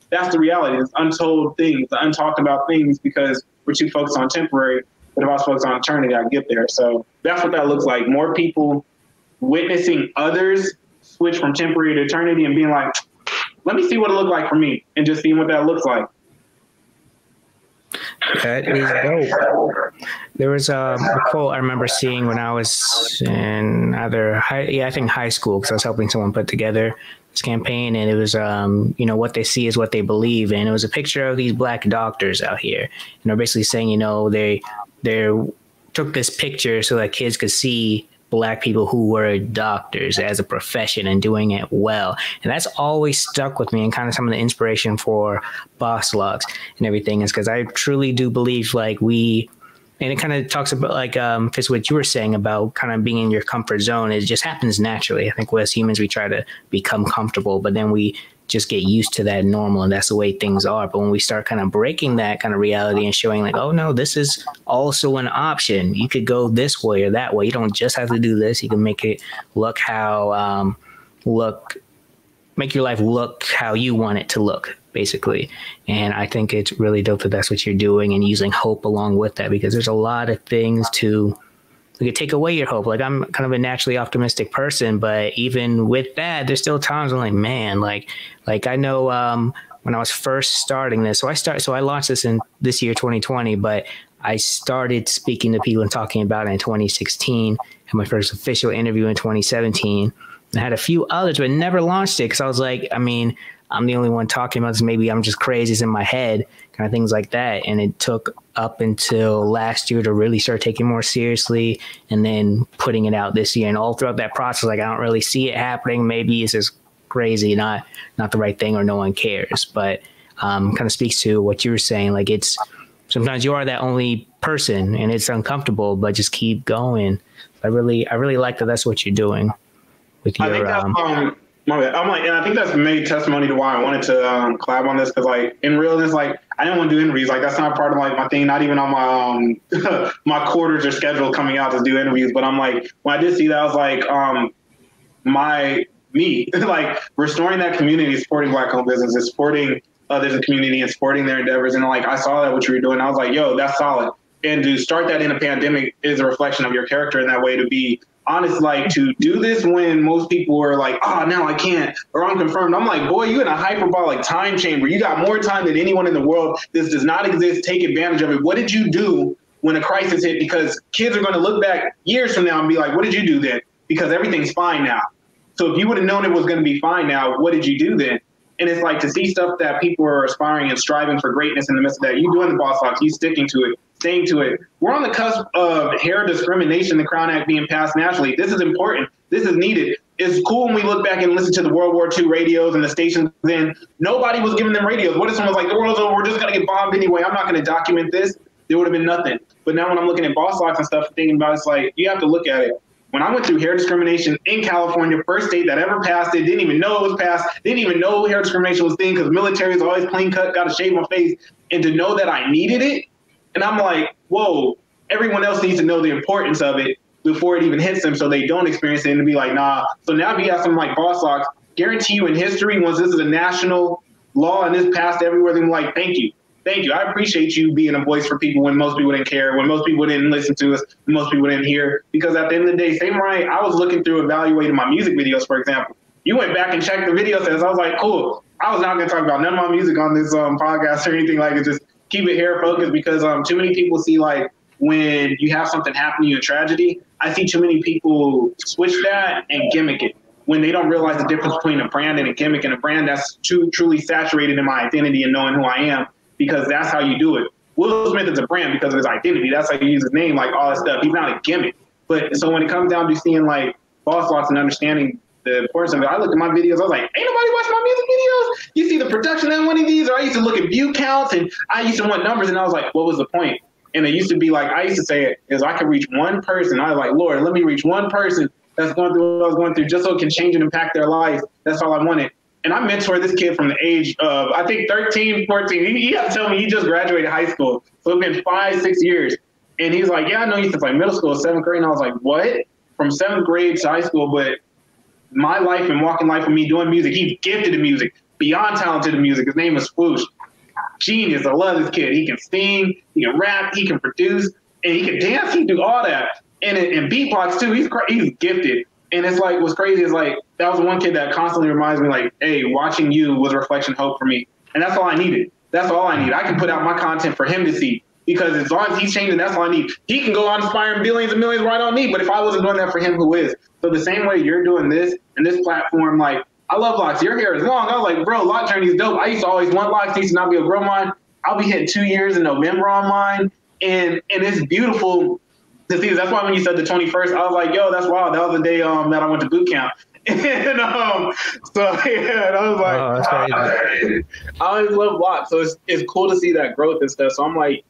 that's the reality. It's untold things, the untalked about things, because we're too focused on temporary. But if I was focused on eternity, I'd get there. So that's what that looks like. More people witnessing others switch from temporary to eternity and being like, let me see what it looked like for me and just seeing what that looks like. That is dope. There was a quote I remember seeing when I was in I think high school, because I was helping someone put together this campaign, and it was, what they see is what they believe. And it was a picture of these black doctors out here. And they're basically saying, they took this picture so that kids could see black people who were doctors as a profession and doing it well. And that's always stuck with me and kind of some of the inspiration for BossLocks and everything is because I truly do believe and it kind of talks about like fits what you were saying about kind of being in your comfort zone. It just happens naturally. I think as humans, we try to become comfortable, but then we just get used to that normal and that's the way things are. But when we start kind of breaking that kind of reality and showing like, oh no, this is also an option. You could go this way or that way. You don't just have to do this. You can make it look make your life look how you want it to look, basically. And I think it's really dope that that's what you're doing and using hope along with that, because there's a lot of things we could take away your hope. Like I'm kind of a naturally optimistic person, but even with that, there's still times I'm like, man, like I know when I was first starting this, so I launched this in this year, 2020, but I started speaking to people and talking about it in 2016, had my first official interview in 2017. I had a few others, but never launched it because I was like, I mean, I'm the only one talking about this. Maybe I'm just crazy. It's in my head, kind of things like that. And it took up until last year to really start taking more seriously and then putting it out this year. And all throughout that process, like, I don't really see it happening. Maybe it's just crazy, not the right thing, or no one cares. But kind of speaks to what you were saying. Like, it's sometimes you are that only person and it's uncomfortable, but just keep going. I really like that. That's what you're doing with your, and I think that's made testimony to why I wanted to collab on this, because like in realness, like I didn't want to do interviews. Like that's not part of like my thing. Not even on my my quarters or schedule coming out to do interviews. But I'm like, when I did see that, I was like, like restoring that community, supporting Black-owned businesses, supporting others in the community, and supporting their endeavors. And like I saw that what you were doing, I was like, yo, that's solid. And to start that in a pandemic is a reflection of your character in that way, to be honest, like to do this when most people were like, oh, now I can't, or I'm confirmed. I'm like, boy, you in a hyperbolic time chamber. You got more time than anyone in the world. This does not exist. Take advantage of it. What did you do when a crisis hit? Because kids are going to look back years from now and be like, what did you do then? Because everything's fine now. So if you would have known it was going to be fine now, what did you do then? And it's like to see stuff that people are aspiring and striving for greatness in the midst of that. You doing the BossLocks, you sticking to it, saying to it, we're on the cusp of hair discrimination, the Crown Act being passed nationally. This is important. This is needed. It's cool when we look back and listen to the World War II radios and the stations then. Nobody was giving them radios. What if someone's like, the world's over, we're just going to get bombed anyway. I'm not going to document this. There would have been nothing. But now when I'm looking at BossLocks and stuff, thinking about it, it's like, you have to look at it. When I went through hair discrimination in California, first state that ever passed it, didn't even know it was passed, didn't even know hair discrimination was a thing because military is always clean cut, got to shave my face. And to know that I needed it, and I'm like, whoa, everyone else needs to know the importance of it before it even hits them so they don't experience it and to be like, nah. So now if you have something like BossLocks, guarantee you in history, once this is a national law and this passed everywhere, they're like, thank you. Thank you. I appreciate you being a voice for people when most people didn't care, when most people didn't listen to us, when most people didn't hear. Because at the end of the day, same right, I was looking through evaluating my music videos, for example. You went back and checked the video sets. I was like, cool. I was not going to talk about none of my music on this podcast or anything like it. Just keep it hair focused because too many people see like when you have something happen to you in tragedy, I see too many people switch that and gimmick it when they don't realize the difference between a brand and a gimmick, and a brand that's truly saturated in my identity and knowing who I am, because that's how you do it. Will Smith is a brand because of his identity. That's how you use his name, like all that stuff. He's not a gimmick. But so when it comes down to seeing like BossLocks and understanding the importance of it, I looked at my videos, I was like, ain't nobody watch my music videos? You see the production in one of these? Or I used to look at view counts and I used to want numbers and I was like, what was the point? And it used to be like, I used to say it is I could reach one person. I was like, Lord, let me reach one person that's going through what I was going through just so it can change and impact their life. That's all I wanted. And I mentored this kid from the age of, I think, 13, 14. He had to tell me he just graduated high school. So it's been 5-6 years. And he's like, yeah, I know you since like middle school, 7th grade. And I was like, what? From 7th grade to high school. But my life and walking life with me doing music, he's gifted in music, beyond talented in music. His name is Swoosh. Genius. I love this kid. He can sing, he can rap, he can produce, and he can dance. He can do all that. And beatbox too. He's gifted. And it's like, what's crazy is like, that was one kid that constantly reminds me like, hey, watching you was a reflection hope for me. And that's all I needed. That's all I need. I can put out my content for him to see because as long as he's changing, that's all I need. He can go on inspiring billions and millions where I don't need. But if I wasn't doing that for him, who is? So the same way you're doing this and this platform, like, I love locks. Your hair is long. I was like, bro, lock journey is dope. I used to always want locks. Used to not be able to grow mine. I'll be hitting 2 years in November on mine. And it's beautiful to see. That's why when you said the 21st, I was like, yo, that's wild. That was the day that I went to boot camp. And so yeah, and I was like, oh, that's crazy. I always love locks. So it's cool to see that growth and stuff. So I'm like,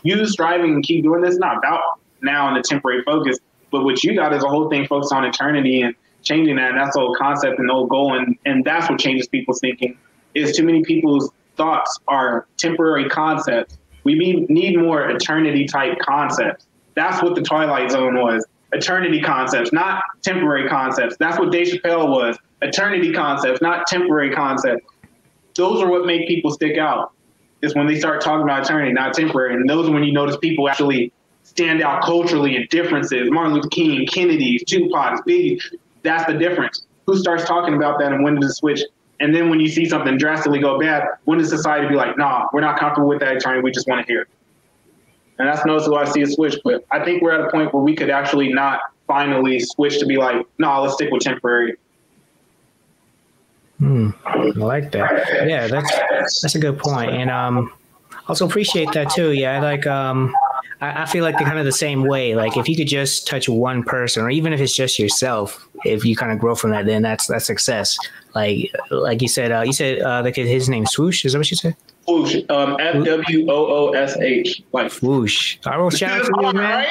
you striving and keep doing this, not about now in the temporary focus, but what you got is a whole thing focused on eternity and changing that. And that's the whole concept and the whole goal. And that's what changes people's thinking is too many people's thoughts are temporary concepts. We need more eternity type concepts. That's what the Twilight Zone was. Eternity concepts, not temporary concepts. That's what Dave Chappelle was. Eternity concepts, not temporary concepts. Those are what make people stick out. Is when they start talking about eternity, not temporary. And those are when you notice people actually stand out culturally in differences. Martin Luther King, Kennedy, Tupac, Biggie. That's the difference. Who starts talking about that and when does it switch? And then when you see something drastically go bad, when does society be like, nah, we're not comfortable with that eternity. We just want to hear it. And that's noticeable. I see a switch, but I think we're at a point where we could actually not finally switch to be like, no, let's stick with temporary. I like that. Yeah, that's a good point. And also appreciate that too. Yeah, like I feel like they're kind of the same way. Like if you could just touch one person, or even if it's just yourself, if you kind of grow from that, then that's success. Like you said, the kid, his name's Swoosh. Is that what you said? Swoosh, FWOOSH. Like Swoosh. I will shout out to you, man.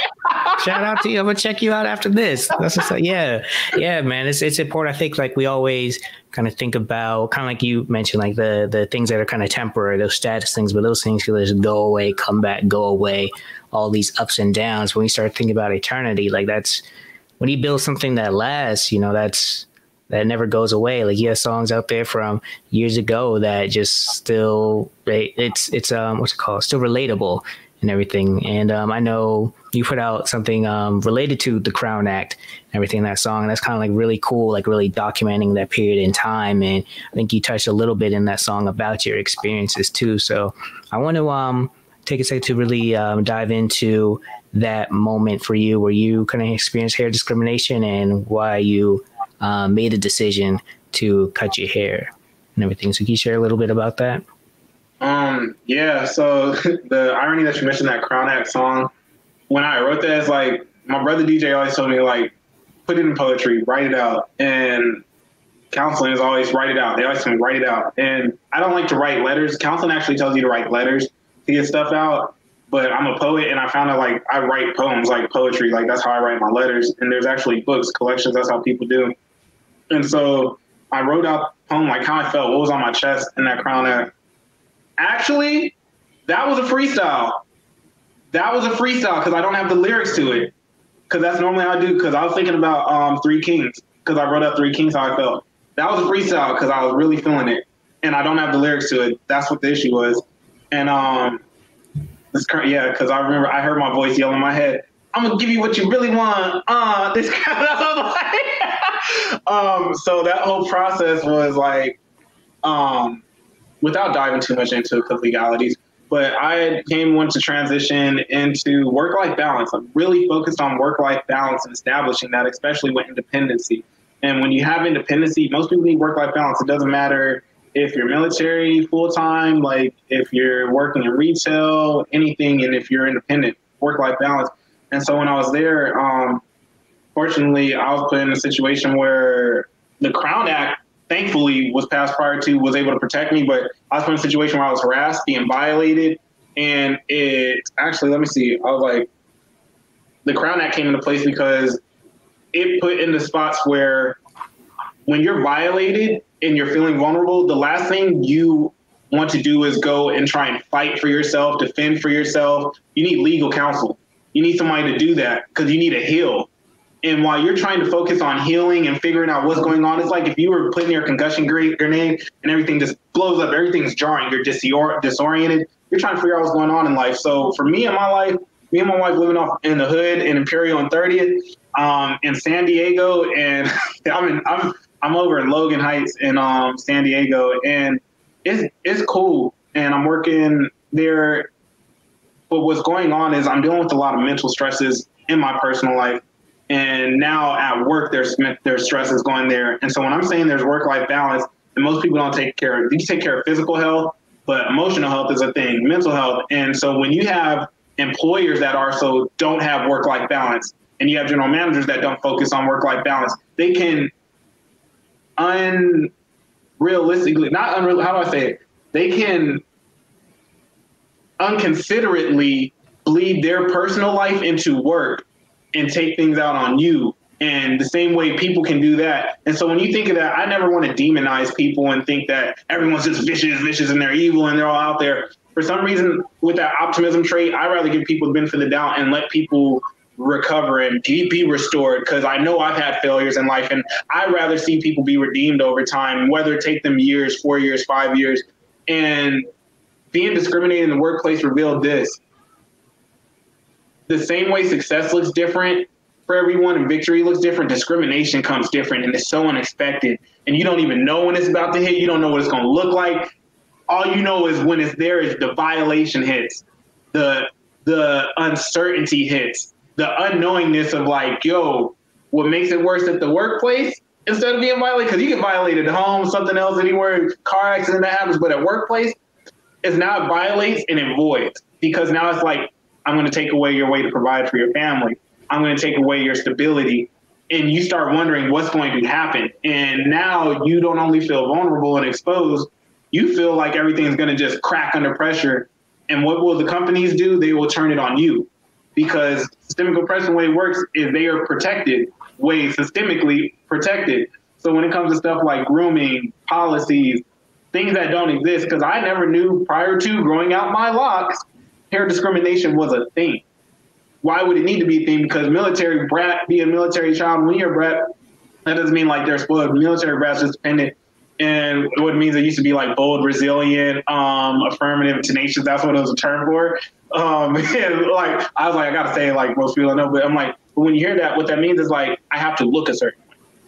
Shout out to you. I'm gonna check you out after this. That's just like, yeah, man. It's important. I think like we always kind of think about, kind of like you mentioned, like the things that are kind of temporary, those status things, but those things can just go away, come back, go away. All these ups and downs. When we start thinking about eternity, like that's when you build something that lasts. You know, that never goes away. Like you have songs out there from years ago that just still, it's what's it called? Still relatable and everything. And I know you put out something related to the Crown Act and everything in that song. And that's kind of like really cool, like really documenting that period in time. And I think you touched a little bit in that song about your experiences too. So I want to take a second to really dive into that moment for you where you kind of experienced hair discrimination and why you made a decision to cut your hair and everything. So can you share a little bit about that? Yeah, so the irony that you mentioned that Crown Act song, when I wrote that, it's like my brother DJ always told me, like, put it in poetry, write it out. And counseling is always write it out. They always tell me write it out. And I don't like to write letters. Counseling actually tells you to write letters to get stuff out. But I'm a poet, and I found out, like, I write poems, like poetry. Like, that's how I write my letters. And there's actually books, collections. That's how people do. And so I wrote out a poem, like how I felt, what was on my chest in that Crown Act. Actually, that was a freestyle. That was a freestyle because I don't have the lyrics to it. Because that's normally how I do. Because I was thinking about Three Kings. Because I wrote up Three Kings, how I felt. That was a freestyle because I was really feeling it. And I don't have the lyrics to it. That's what the issue was. And because I remember I heard my voice yell in my head, I'm going to give you what you really want. This kind of like. So that whole process was like, without diving too much into it because legalities, but I wanted to transition into work-life balance. I'm really focused on work-life balance and establishing that, especially with independency. And when you have independency, most people need work-life balance. It doesn't matter if you're military full-time, like if you're working in retail, anything, and if you're independent, work-life balance. And so when I was there, fortunately, I was put in a situation where the Crown Act, thankfully, was passed prior to, was able to protect me, but I was put in a situation where I was harassed, being violated, and it actually, let me see, I was like, the Crown Act came into place because it put in the spots where when you're violated and you're feeling vulnerable, the last thing you want to do is go and try and fight for yourself, defend for yourself. You need legal counsel. You need somebody to do that because you need to heal. And while you're trying to focus on healing and figuring out what's going on, it's like if you were putting your concussion grenade and everything just blows up, everything's jarring, you're disoriented, you're trying to figure out what's going on in life. So for me in my life, me and my wife living off in the hood in Imperial and 30th, in San Diego, and I'm over in Logan Heights in San Diego, and it's cool, and I'm working there. But what's going on is I'm dealing with a lot of mental stresses in my personal life. And now at work, there's stress is going there. And so when I'm saying there's work-life balance, and most people don't take care of, you can take care of physical health, but emotional health is a thing, mental health. And so when you have employers that also don't have work-life balance, and you have general managers that don't focus on work-life balance, they can unrealistically, not unreal, how do I say it? They can unconsiderately bleed their personal life into work and take things out on you. And the same way people can do that. And so when you think of that, I never want to demonize people and think that everyone's just vicious and they're evil and they're all out there. For some reason, with that optimism trait, I'd rather give people the benefit of the doubt and let people recover and be restored, because I know I've had failures in life, and I'd rather see people be redeemed over time, whether it take them years, 4 years, 5 years. And being discriminated in the workplace revealed this. The same way success looks different for everyone and victory looks different, discrimination comes different, and it's so unexpected. And you don't even know when it's about to hit. You don't know what it's going to look like. All you know is when it's there is the violation hits, the uncertainty hits, the unknowingness of like, yo, what makes it worse at the workplace instead of being violated? Because you get violated at home, something else, anywhere, car accident that happens, but at workplace, it's now it violates and it voids, because now it's like, I'm going to take away your way to provide for your family. I'm going to take away your stability. And you start wondering what's going to happen. And now you don't only feel vulnerable and exposed, you feel like everything's going to just crack under pressure. And what will the companies do? They will turn it on you, because systemic oppression, the way it works is they are protected, systemically protected. So when it comes to stuff like grooming, policies, things that don't exist, because I never knew prior to growing out my locks, hair discrimination was a thing. Why would it need to be a thing? Because military brat, be a military child, when you're a brat, that doesn't mean like they're spoiled. Military brats just dependent. And what it means, it used to be like bold, resilient, affirmative, tenacious. That's what it was a term for. And like, I was like, I got to say it like most people know, but I'm like, but when you hear that, what that means is like, I have to look a certain way.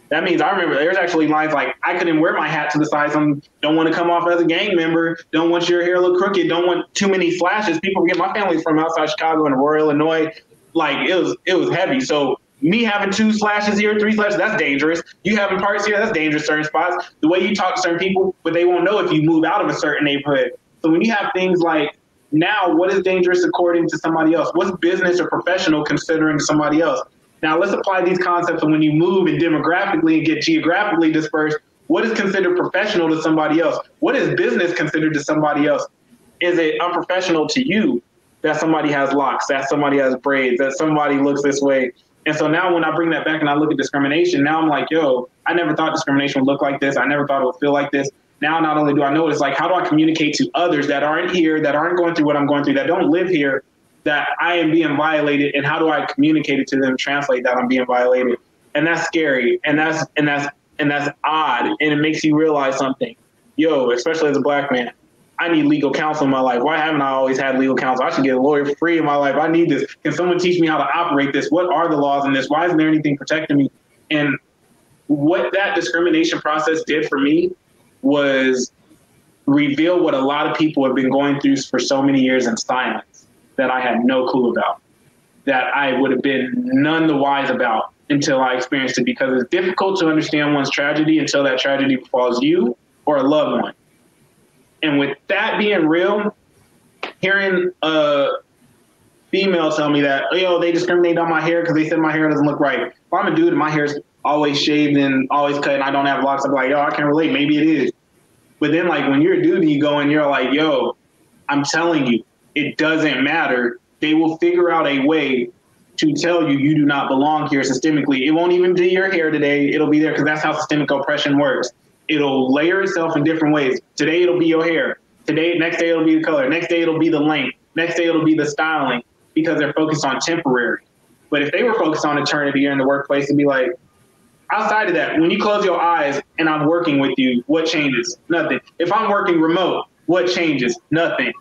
That means I remember there's actually lines like, I couldn't wear my hat to the side. Some don't want to come off as a gang member. Don't want your hair look crooked. Don't want too many slashes. People forget my family's from outside Chicago in Aurora, Illinois. Like it was heavy. So me having 2 slashes here, 3 slashes, that's dangerous. You having parts here, that's dangerous, certain spots. The way you talk to certain people, but they won't know if you move out of a certain neighborhood. So when you have things like, now what is dangerous according to somebody else? What's business or professional considering somebody else? Now let's apply these concepts. And when you move and demographically and get geographically dispersed, what is considered professional to somebody else? What is business considered to somebody else? Is it unprofessional to you that somebody has locks, that somebody has braids, that somebody looks this way? And so now when I bring that back and I look at discrimination, now I'm like, yo, I never thought discrimination would look like this. I never thought it would feel like this. Now, not only do I know, it's like, how do I communicate to others that aren't here, that aren't going through what I'm going through, that don't live here, that I am being violated, and how do I communicate it to them, translate that I'm being violated? And that's scary, and that's odd, and it makes you realize something. Yo, especially as a Black man, I need legal counsel in my life. Why haven't I always had legal counsel? I should get a lawyer free in my life. I need this. Can someone teach me how to operate this? What are the laws in this? Why isn't there anything protecting me? And what that discrimination process did for me was reveal what a lot of people have been going through for so many years in silence that I had no clue about, that I would have been none the wise about until I experienced it, because it's difficult to understand one's tragedy until that tragedy befalls you or a loved one. And with that being real, hearing a female tell me that, yo, they discriminate on my hair because they said my hair doesn't look right. If I'm a dude and my hair's always shaved and always cut and I don't have locks, I'm like, yo, I can't relate. Maybe it is. But then, like, when you're a dude and you go and you're like, yo, I'm telling you, it doesn't matter. They will figure out a way to tell you do not belong here systemically. It won't even be your hair today. It'll be there because that's how systemic oppression works. It'll layer itself in different ways. Today, it'll be your hair. Next day, it'll be the color. Next day, it'll be the length. Next day, it'll be the styling, because they're focused on temporary. But if they were focused on eternity in the workplace, it'd be like, outside of that, when you close your eyes and I'm working with you, what changes? Nothing. If I'm working remote, what changes? Nothing.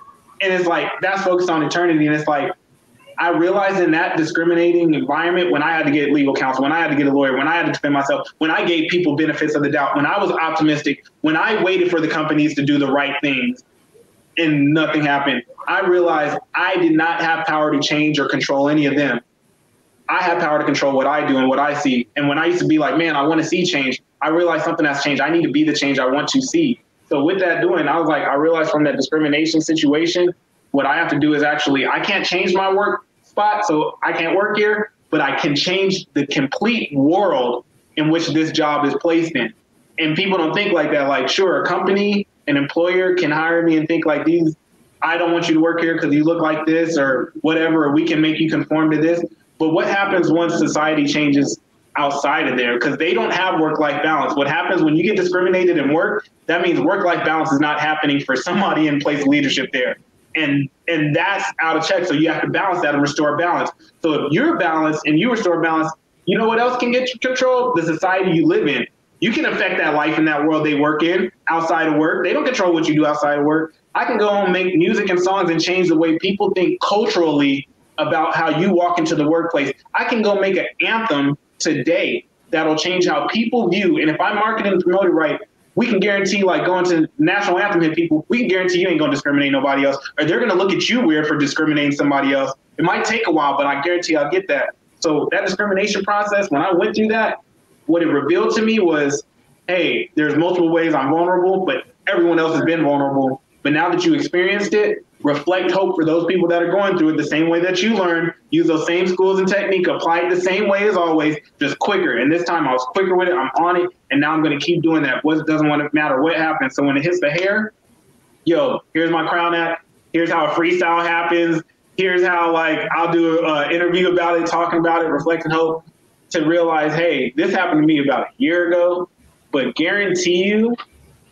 And it's like, that's focused on eternity. And it's like, I realized in that discriminating environment, when I had to get legal counsel, when I had to get a lawyer, when I had to defend myself, when I gave people benefits of the doubt, when I was optimistic, when I waited for the companies to do the right things and nothing happened, I realized I did not have power to change or control any of them. I have power to control what I do and what I see. And when I used to be like, man, I want to see change, I realized something has changed. I need to be the change I want to see. So with that doing, I was like, I realized from that discrimination situation, what I have to do is actually, I can't change my work spot, so I can't work here, but I can change the complete world in which this job is placed in. And people don't think like that. Like, sure, a company, an employer can hire me and think like, I don't want you to work here because you look like this or whatever, or we can make you conform to this. But what happens once society changes outside of there? Because they don't have work-life balance. What happens when you get discriminated in work, that means work-life balance is not happening for somebody in place leadership there. And that's out of check. So you have to balance that and restore balance. So if you're balanced and you restore balance, you know what else can get you control? The society you live in. You can affect that life in that world they work in outside of work. They don't control what you do outside of work. I can go and make music and songs and change the way people think culturally about how you walk into the workplace. I can go make an anthem today that'll change how people view. And if I market and promote it right, we can guarantee, like going to national anthem hit people, we can guarantee you ain't gonna discriminate nobody else, or they're gonna look at you weird for discriminating somebody else. It might take a while, but I guarantee I'll get that. So that discrimination process, when I went through that, what it revealed to me was, hey, there's multiple ways I'm vulnerable, but everyone else has been vulnerable. But now that you experienced it, reflect hope for those people that are going through it the same way that you learned, use those same schools and technique, apply it the same way as always, just quicker. And this time I was quicker with it, I'm on it, and now I'm gonna keep doing that. What doesn't want to matter what happens. So when it hits the hair, yo, here's my crown act, here's how a freestyle happens, here's how like I'll do an interview about it, talking about it, reflecting hope, to realize, hey, this happened to me about a year ago, but guarantee you,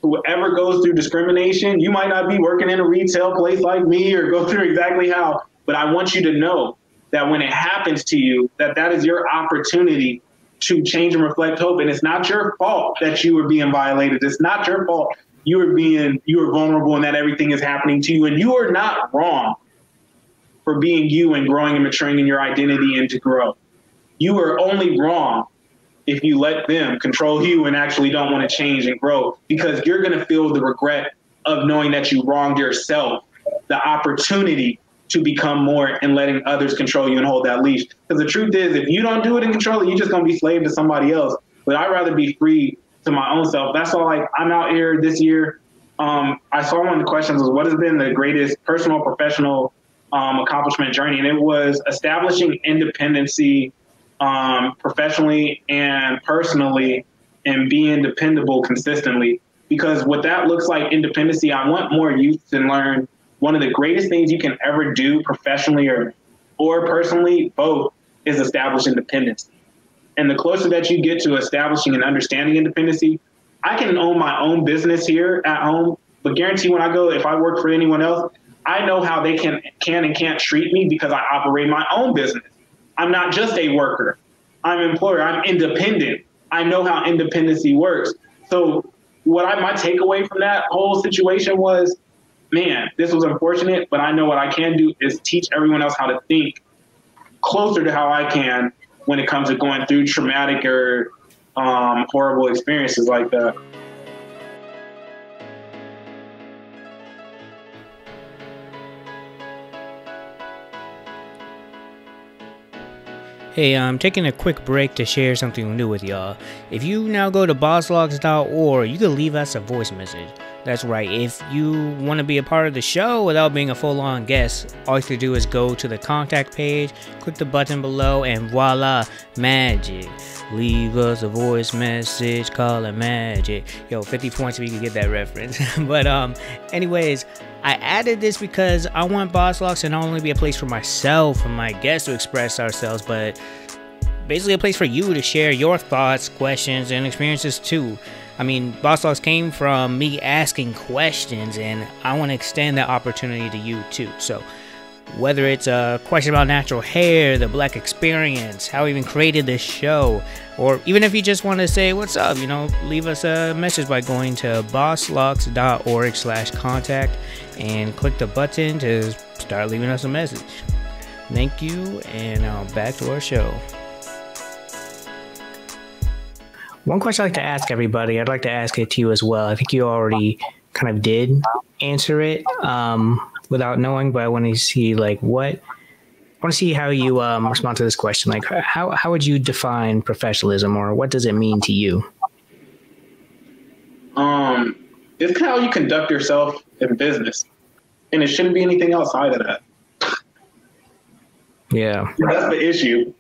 whoever goes through discrimination, you might not be working in a retail place like me or go through exactly how, but I want you to know that when it happens to you, that is your opportunity to change and reflect hope. And it's not your fault that you were being violated. It's not your fault you were vulnerable and that everything is happening to you. And you are not wrong for being you and growing and maturing in your identity and to grow. You are only wrong if you let them control you and actually don't want to change and grow, because you're going to feel the regret of knowing that you wronged yourself, the opportunity to become more and letting others control you and hold that leash. Because the truth is, if you don't do it and control it, you're just going to be slave to somebody else. But I'd rather be free to my own self. That's why, like, I'm out here this year I saw one of the questions was, what has been the greatest personal, professional accomplishment journey? And it was establishing independency professionally and personally, and being dependable consistently. Because what that looks like, independency, I want more youth to learn one of the greatest things you can ever do professionally or personally, both, is establish independence. And the closer that you get to establishing and understanding independency, I can own my own business here at home, but guarantee when I go, if I work for anyone else, I know how they can and can't treat me because I operate my own business. I'm not just a worker. I'm an employer. I'm independent. I know how independency works. So my takeaway from that whole situation was, man, this was unfortunate, but I know what I can do is teach everyone else how to think closer to how I can when it comes to going through traumatic or horrible experiences like that. Hey, I'm taking a quick break to share something new with y'all. If you now go to BossLocks.org, you can leave us a voice message. That's right, if you want to be a part of the show without being a full-on guest, all you have to do is go to the contact page, click the button below, and voila, magic. Leave us a voice message, call it magic. Yo, 50 points if you can get that reference. But anyways, I added this because I want BossLocks to not only be a place for myself and my guests to express ourselves, but basically a place for you to share your thoughts, questions, and experiences too. I mean, BossLocks came from me asking questions, and I want to extend that opportunity to you too. So whether it's a question about natural hair, the black experience, how I even created this show, or even if you just want to say what's up, leave us a message by going to BossLocks.org/contact and click the button to start leaving us a message. Thank you, and now back to our show. One question I'd like to ask everybody, I'd like to ask it to you as well. I think you already kind of did answer it without knowing, but I want to see how you respond to this question. Like, how would you define professionalism, or what does it mean to you? It's how you conduct yourself in business, and it shouldn't be anything outside of that. Yeah, that's the issue.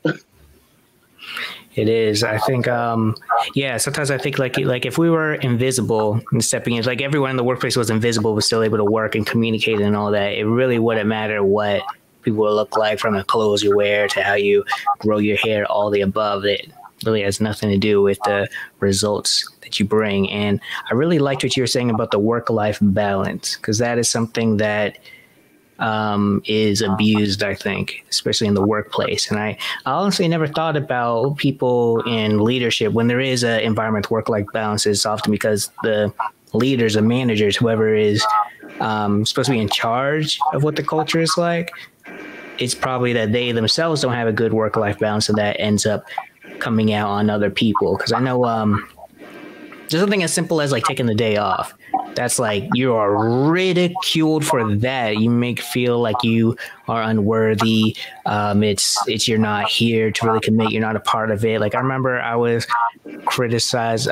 It is. I think, sometimes I think like if we were invisible and stepping in, like everyone in the workplace was invisible, but still able to work and communicate and all that, it really wouldn't matter what people will look like, from the clothes you wear to how you grow your hair, all the above. It really has nothing to do with the results that you bring. And I really liked what you were saying about the work-life balance, because that is something that is abused, I think, especially in the workplace. And I honestly never thought about people in leadership. When there is an environment work-life balance, it's often because the leaders, the managers, whoever is supposed to be in charge of what the culture is like, it's probably that they themselves don't have a good work-life balance, and that ends up coming out on other people. Because I know just something as simple as like taking the day off. That's like, you are ridiculed for that. You make feel like you are unworthy. It's you're not here to really commit. You're not a part of it. Like, I remember I was criticized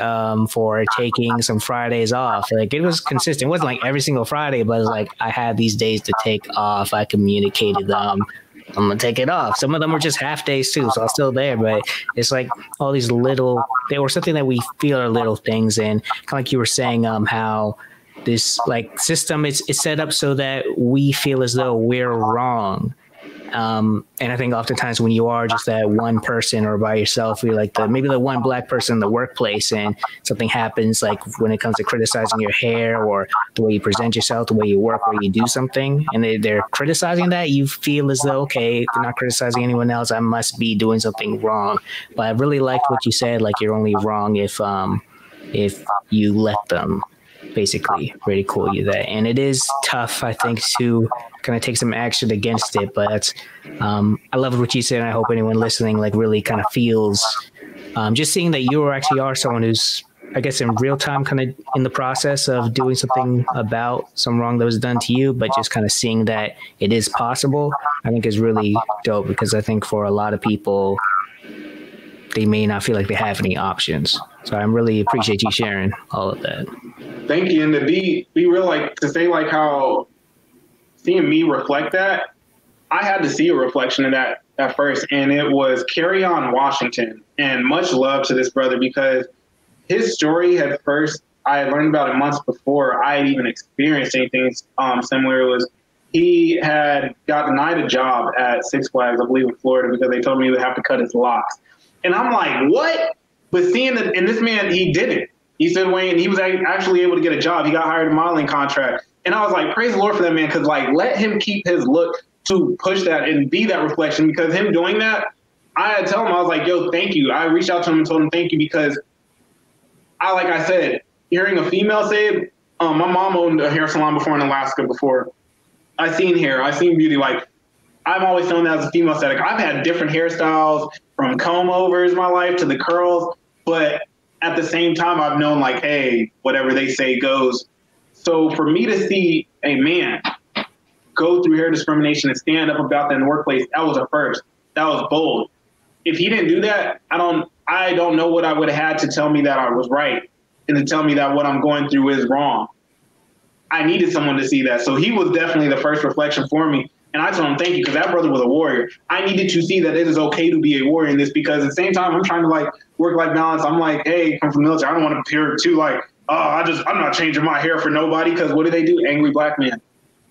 for taking some Fridays off. Like, it was consistent. It wasn't like every single Friday, but it was like I had these days to take off. I communicated them. I'm gonna take it off. Some of them were just half days too, so I was still there. But it's like all these little, they were something that we feel are little things. And kind of like you were saying, how this like system is set up so that we feel as though we're wrong. And I think oftentimes when you are just that one person or by yourself, you're like maybe the one black person in the workplace, and something happens, like when it comes to criticizing your hair or the way you present yourself, the way you work, where you do something, and they're criticizing that, you feel as though, okay, they're not criticizing anyone else, I must be doing something wrong. But I really liked what you said, like you're only wrong if you let them basically ridicule you. That, and it is tough, I think, to kind of take some action against it. But I love what you said, and I hope anyone listening like really kind of feels just seeing that you actually are someone who's, I guess, in real time kind of in the process of doing something about some wrong that was done to you, but just kind of seeing that it is possible, I think is really dope. Because I think for a lot of people, they may not feel like they have any options. So I really appreciate you sharing all of that. Thank you. And to be real, like to say like how seeing me reflect that, I had to see a reflection of that at first. And it was Carry On Washington. And much love to this brother, because his story I had learned about it months before I had even experienced anything similar. It was he had got denied a job at Six Flags, I believe in Florida, because they told him he would have to cut his locks. And I'm like, what? But seeing that, and this man, he did it. He said, Wayne, he was actually able to get a job. He got hired a modeling contract. And I was like, praise the Lord for that man, because like, let him keep his look to push that and be that reflection, because him doing that, I had to tell him, I was like, yo, thank you. I reached out to him and told him thank you, because like I said, hearing a female say it, my mom owned a hair salon before in Alaska before. I seen hair, I seen beauty. Like, I've always known that as a female aesthetic. I've had different hairstyles, from comb overs my life to the curls, but at the same time, I've known like, hey, whatever they say goes. So for me to see a man go through hair discrimination and stand up about that in the workplace, that was a first. That was bold. If he didn't do that, I don't know what I would have had to tell me that I was right and to tell me that what I'm going through is wrong. I needed someone to see that. So he was definitely the first reflection for me. And I told him, thank you, because that brother was a warrior. I needed to see that it is okay to be a warrior in this, because at the same time, I'm trying to like work-life balance. I'm like, hey, come from the military. I don't want to appear too like, oh, I'm not changing my hair for nobody, because what do? Angry black men.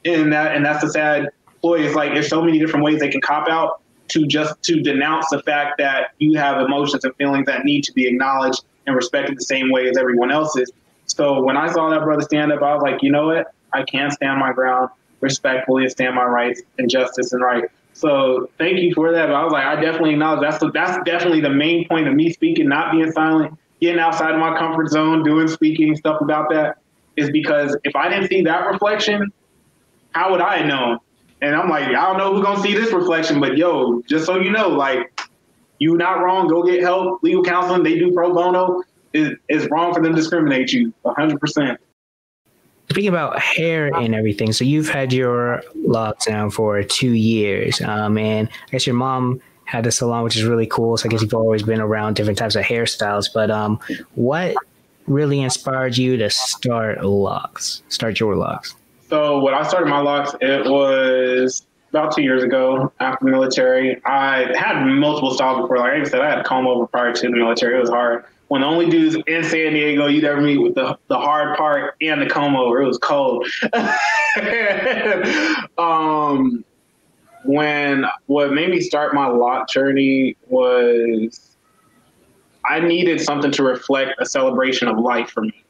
And that's the sad ploy. It's like, there's so many different ways they can cop out to denounce the fact that you have emotions and feelings that need to be acknowledged and respected the same way as everyone else's. So when I saw that brother stand up, I was like, you know what? I can stand my ground respectfully and stand my rights and justice and right. So thank you for that. But I was like, I definitely acknowledge that's definitely the main point of me speaking, not being silent, getting outside of my comfort zone, doing speaking stuff about that, is because if I didn't see that reflection, how would I have known? And I'm like, I don't know who's gonna see this reflection, but yo, just so you know, like, you not wrong, go get help, legal counseling, they do pro bono. It's wrong for them to discriminate you, 100%. Speaking about hair and everything, so you've had your locks now for 2 years, and I guess your mom had a salon, which is really cool. So I guess you've always been around different types of hairstyles. But what really inspired you to start your locks? So when I started my locks, it was about 2 years ago after the military. I had multiple styles before. Like I said, I had a comb over prior to the military. It was hard. When the only dudes in San Diego you'd ever meet with the hard part and the comb over, it was cold. What made me start my lock journey was I needed something to reflect a celebration of life for me.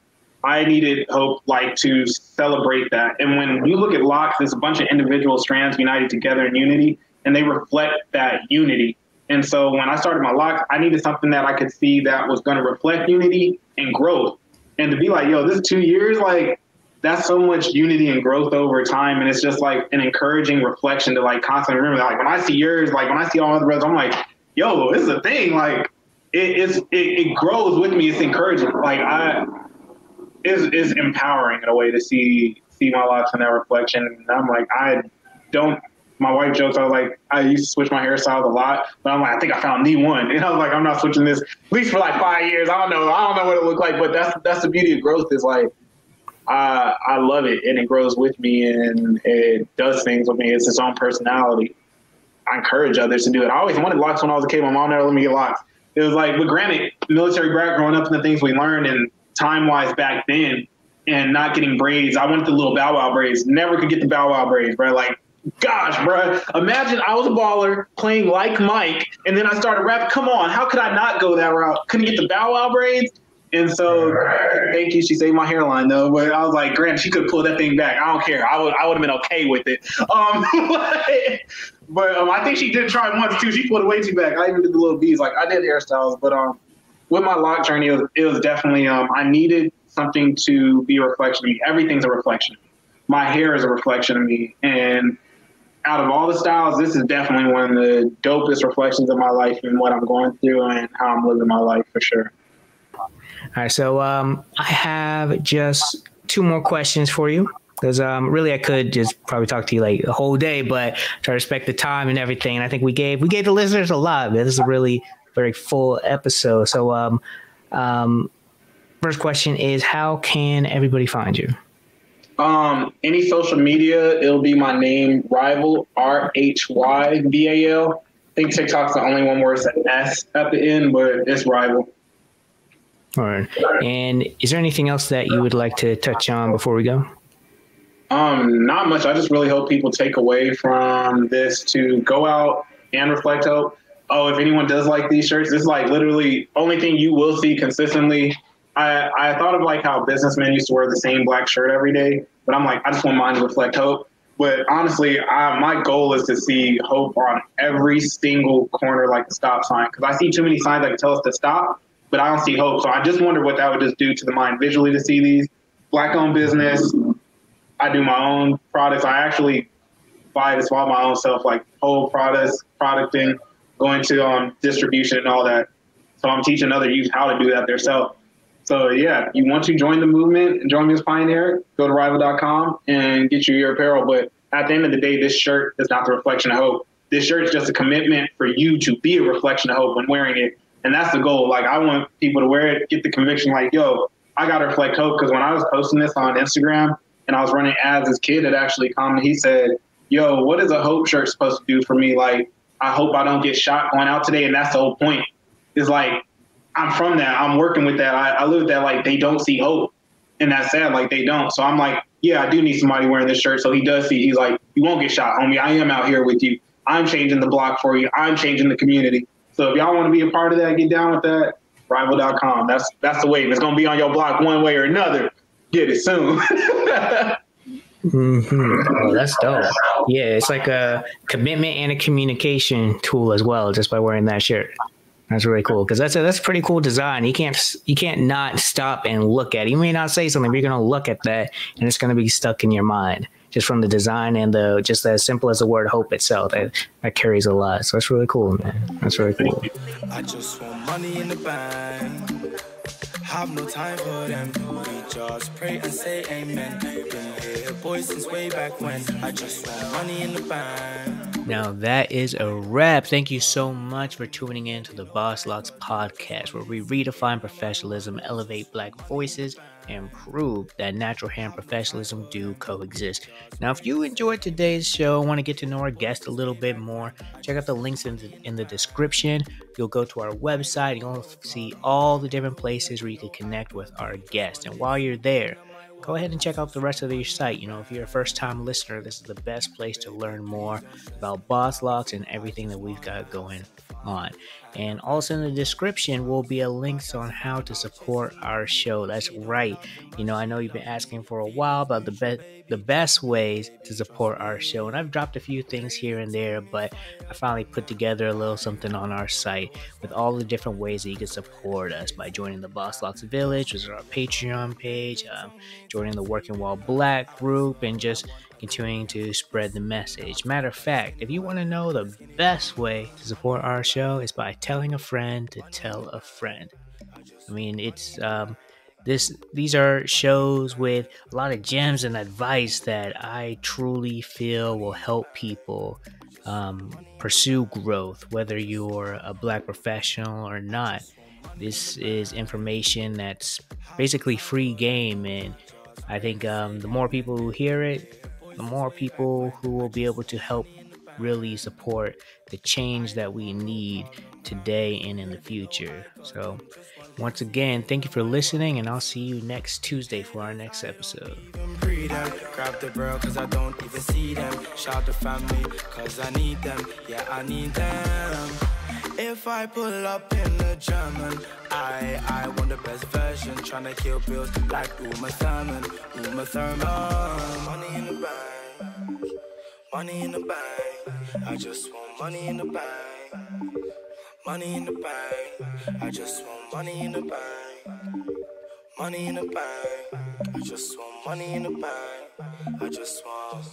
I needed hope, like, to celebrate that. And when you look at locks, there's a bunch of individual strands united together in unity, and they reflect that unity. And so when I started my locks, I needed something that I could see that was going to reflect unity and growth. And to be like, yo, this is 2 years, like, that's so much unity and growth over time. And it's just like an encouraging reflection to like constantly remember that. Like when I see yours, like when I see all the brothers, I'm like, yo, this is a thing. Like it grows with me. It's encouraging. Like it's empowering in a way to see my locks in that reflection. And I'm like, my wife jokes, I was like, I used to switch my hairstyles a lot, but I'm like, I think I found the one. And I was like, I'm not switching this at least for like 5 years. I don't know what it looked like, but that's the beauty of growth is like, I love it and it grows with me and it does things with me. It's its own personality. I encourage others to do it. I always wanted locks when I was a kid. My mom never let me get locks. It was like, but granted, military brat growing up and the things we learned and time-wise back then and not getting braids. I wanted the little Bow Wow braids. Never could get the Bow Wow braids, bro. Like, gosh, bro, imagine I was a baller playing like Mike, and then I started rapping. Come on, how could I not go that route? Couldn't get the Bow Wow braids. And so, thank you. She saved my hairline, though. But I was like, Grant, she could pull that thing back. I don't care. I would have been okay with it. But I think she did try once, too. She pulled it way too back. I even did the little beads. Like, I did hairstyles. But with my lock journey, it was definitely, I needed something to be a reflection of me. Everything's a reflection. My hair is a reflection of me. And out of all the styles, this is definitely one of the dopest reflections of my life and what I'm going through and how I'm living my life for sure. All right, so I have just 2 more questions for you because really I could just probably talk to you like the whole day, but try to respect the time and everything. And I think we gave the listeners a lot. Man. This is a really very full episode. So, first question is, how can everybody find you? Any social media, it'll be my name, Rhyval, Rhyval. I think TikTok's the only one where it's an S at the end, but it's Rhyval. All right. And is there anything else that you would like to touch on before we go? Not much. I just really hope people take away from this to go out and reflect hope. Oh, if anyone does like these shirts, this is like literally only thing you will see consistently. I thought of like how businessmen used to wear the same black shirt every day, but I'm like, I just want mine to reflect hope. But honestly, my goal is to see hope on every single corner, like the stop sign, because I see too many signs that can tell us to stop, but I don't see hope. So I just wonder what that would just do to the mind visually to see these. Black-owned business. I do my own products. I actually buy this all my own self, like whole producting, going to distribution and all that. So I'm teaching other youth how to do that themselves. So yeah, you want to join the movement and join me as pioneer, go to Rhyval.com and get you your apparel. But at the end of the day, this shirt is not the reflection of hope. This shirt is just a commitment for you to be a reflection of hope when wearing it. And that's the goal. Like, I want people to wear it, get the conviction like, yo, I got to reflect hope. Because when I was posting this on Instagram and I was running ads, this kid had actually commented, he said, yo, what is a hope shirt supposed to do for me? Like, I hope I don't get shot going out today. And that's the whole point. It's like, I'm from that. I'm working with that. I live that. Like, they don't see hope. And that's sad. Like, they don't. So I'm like, yeah, I do need somebody wearing this shirt. So he does see. He's like, you won't get shot, homie. I am out here with you. I'm changing the block for you. I'm changing the community. So if y'all want to be a part of that, get down with that. Rhyval.com. That's the wave. It's going to be on your block one way or another. Get it soon. Oh, that's dope. Yeah, it's like a commitment and a communication tool as well, just by wearing that shirt. That's really cool, because that's a pretty cool design. You can't not stop and look at it. You may not say something, but you're gonna look at that, and it's gonna be stuck in your mind just from the design and the just as simple as the word hope itself. That carries a lot. So that's really cool, man. That's really cool. I just want money in the bank. Have no time for them. We just pray and say amen. Been here, boys, since way back when. I just want money in the bank. Now that is a wrap. Thank you so much for tuning in to the BossLocks podcast, where we redefine professionalism, elevate Black voices, and prove that natural hair and professionalism do coexist. Now, if you enjoyed today's show and want to get to know our guest a little bit more, check out the links in the description. You'll go to our website. You'll see all the different places where you can connect with our guest. And while you're there, go ahead and check out the rest of your site. You know, if you're a first-time listener, this is the best place to learn more about BossLocks and everything that we've got going on. And also in the description will be a link on how to support our show. That's right. You know, I know you've been asking for a while about the best ways to support our show, and I've dropped a few things here and there, but I finally put together a little something on our site with all the different ways that you can support us by joining the BossLocks Village, which is our Patreon page, joining the Working While Black group, and just continuing to spread the message. Matter of fact, if you want to know the best way to support our show, is by telling a friend to tell a friend. I mean, it's these are shows with a lot of gems and advice that I truly feel will help people pursue growth, whether you're a Black professional or not. This is information that's basically free game, and I think the more people who hear it, the more people who will be able to help really support the change that we need today and in the future. So once again, thank you for listening, and I'll see you next Tuesday for our next episode. Grab the bro, cause I don't even see them. Shout the family, cause I need them. Yeah, I need them. If I pull up in the German, I want the best version. Tryna kill bills like Uma Thurman. Money in the bank, money in the bank. I just want money in the bank, money in the bank. I just want money in the bank, money in the bank. I just want money in the bank. I just want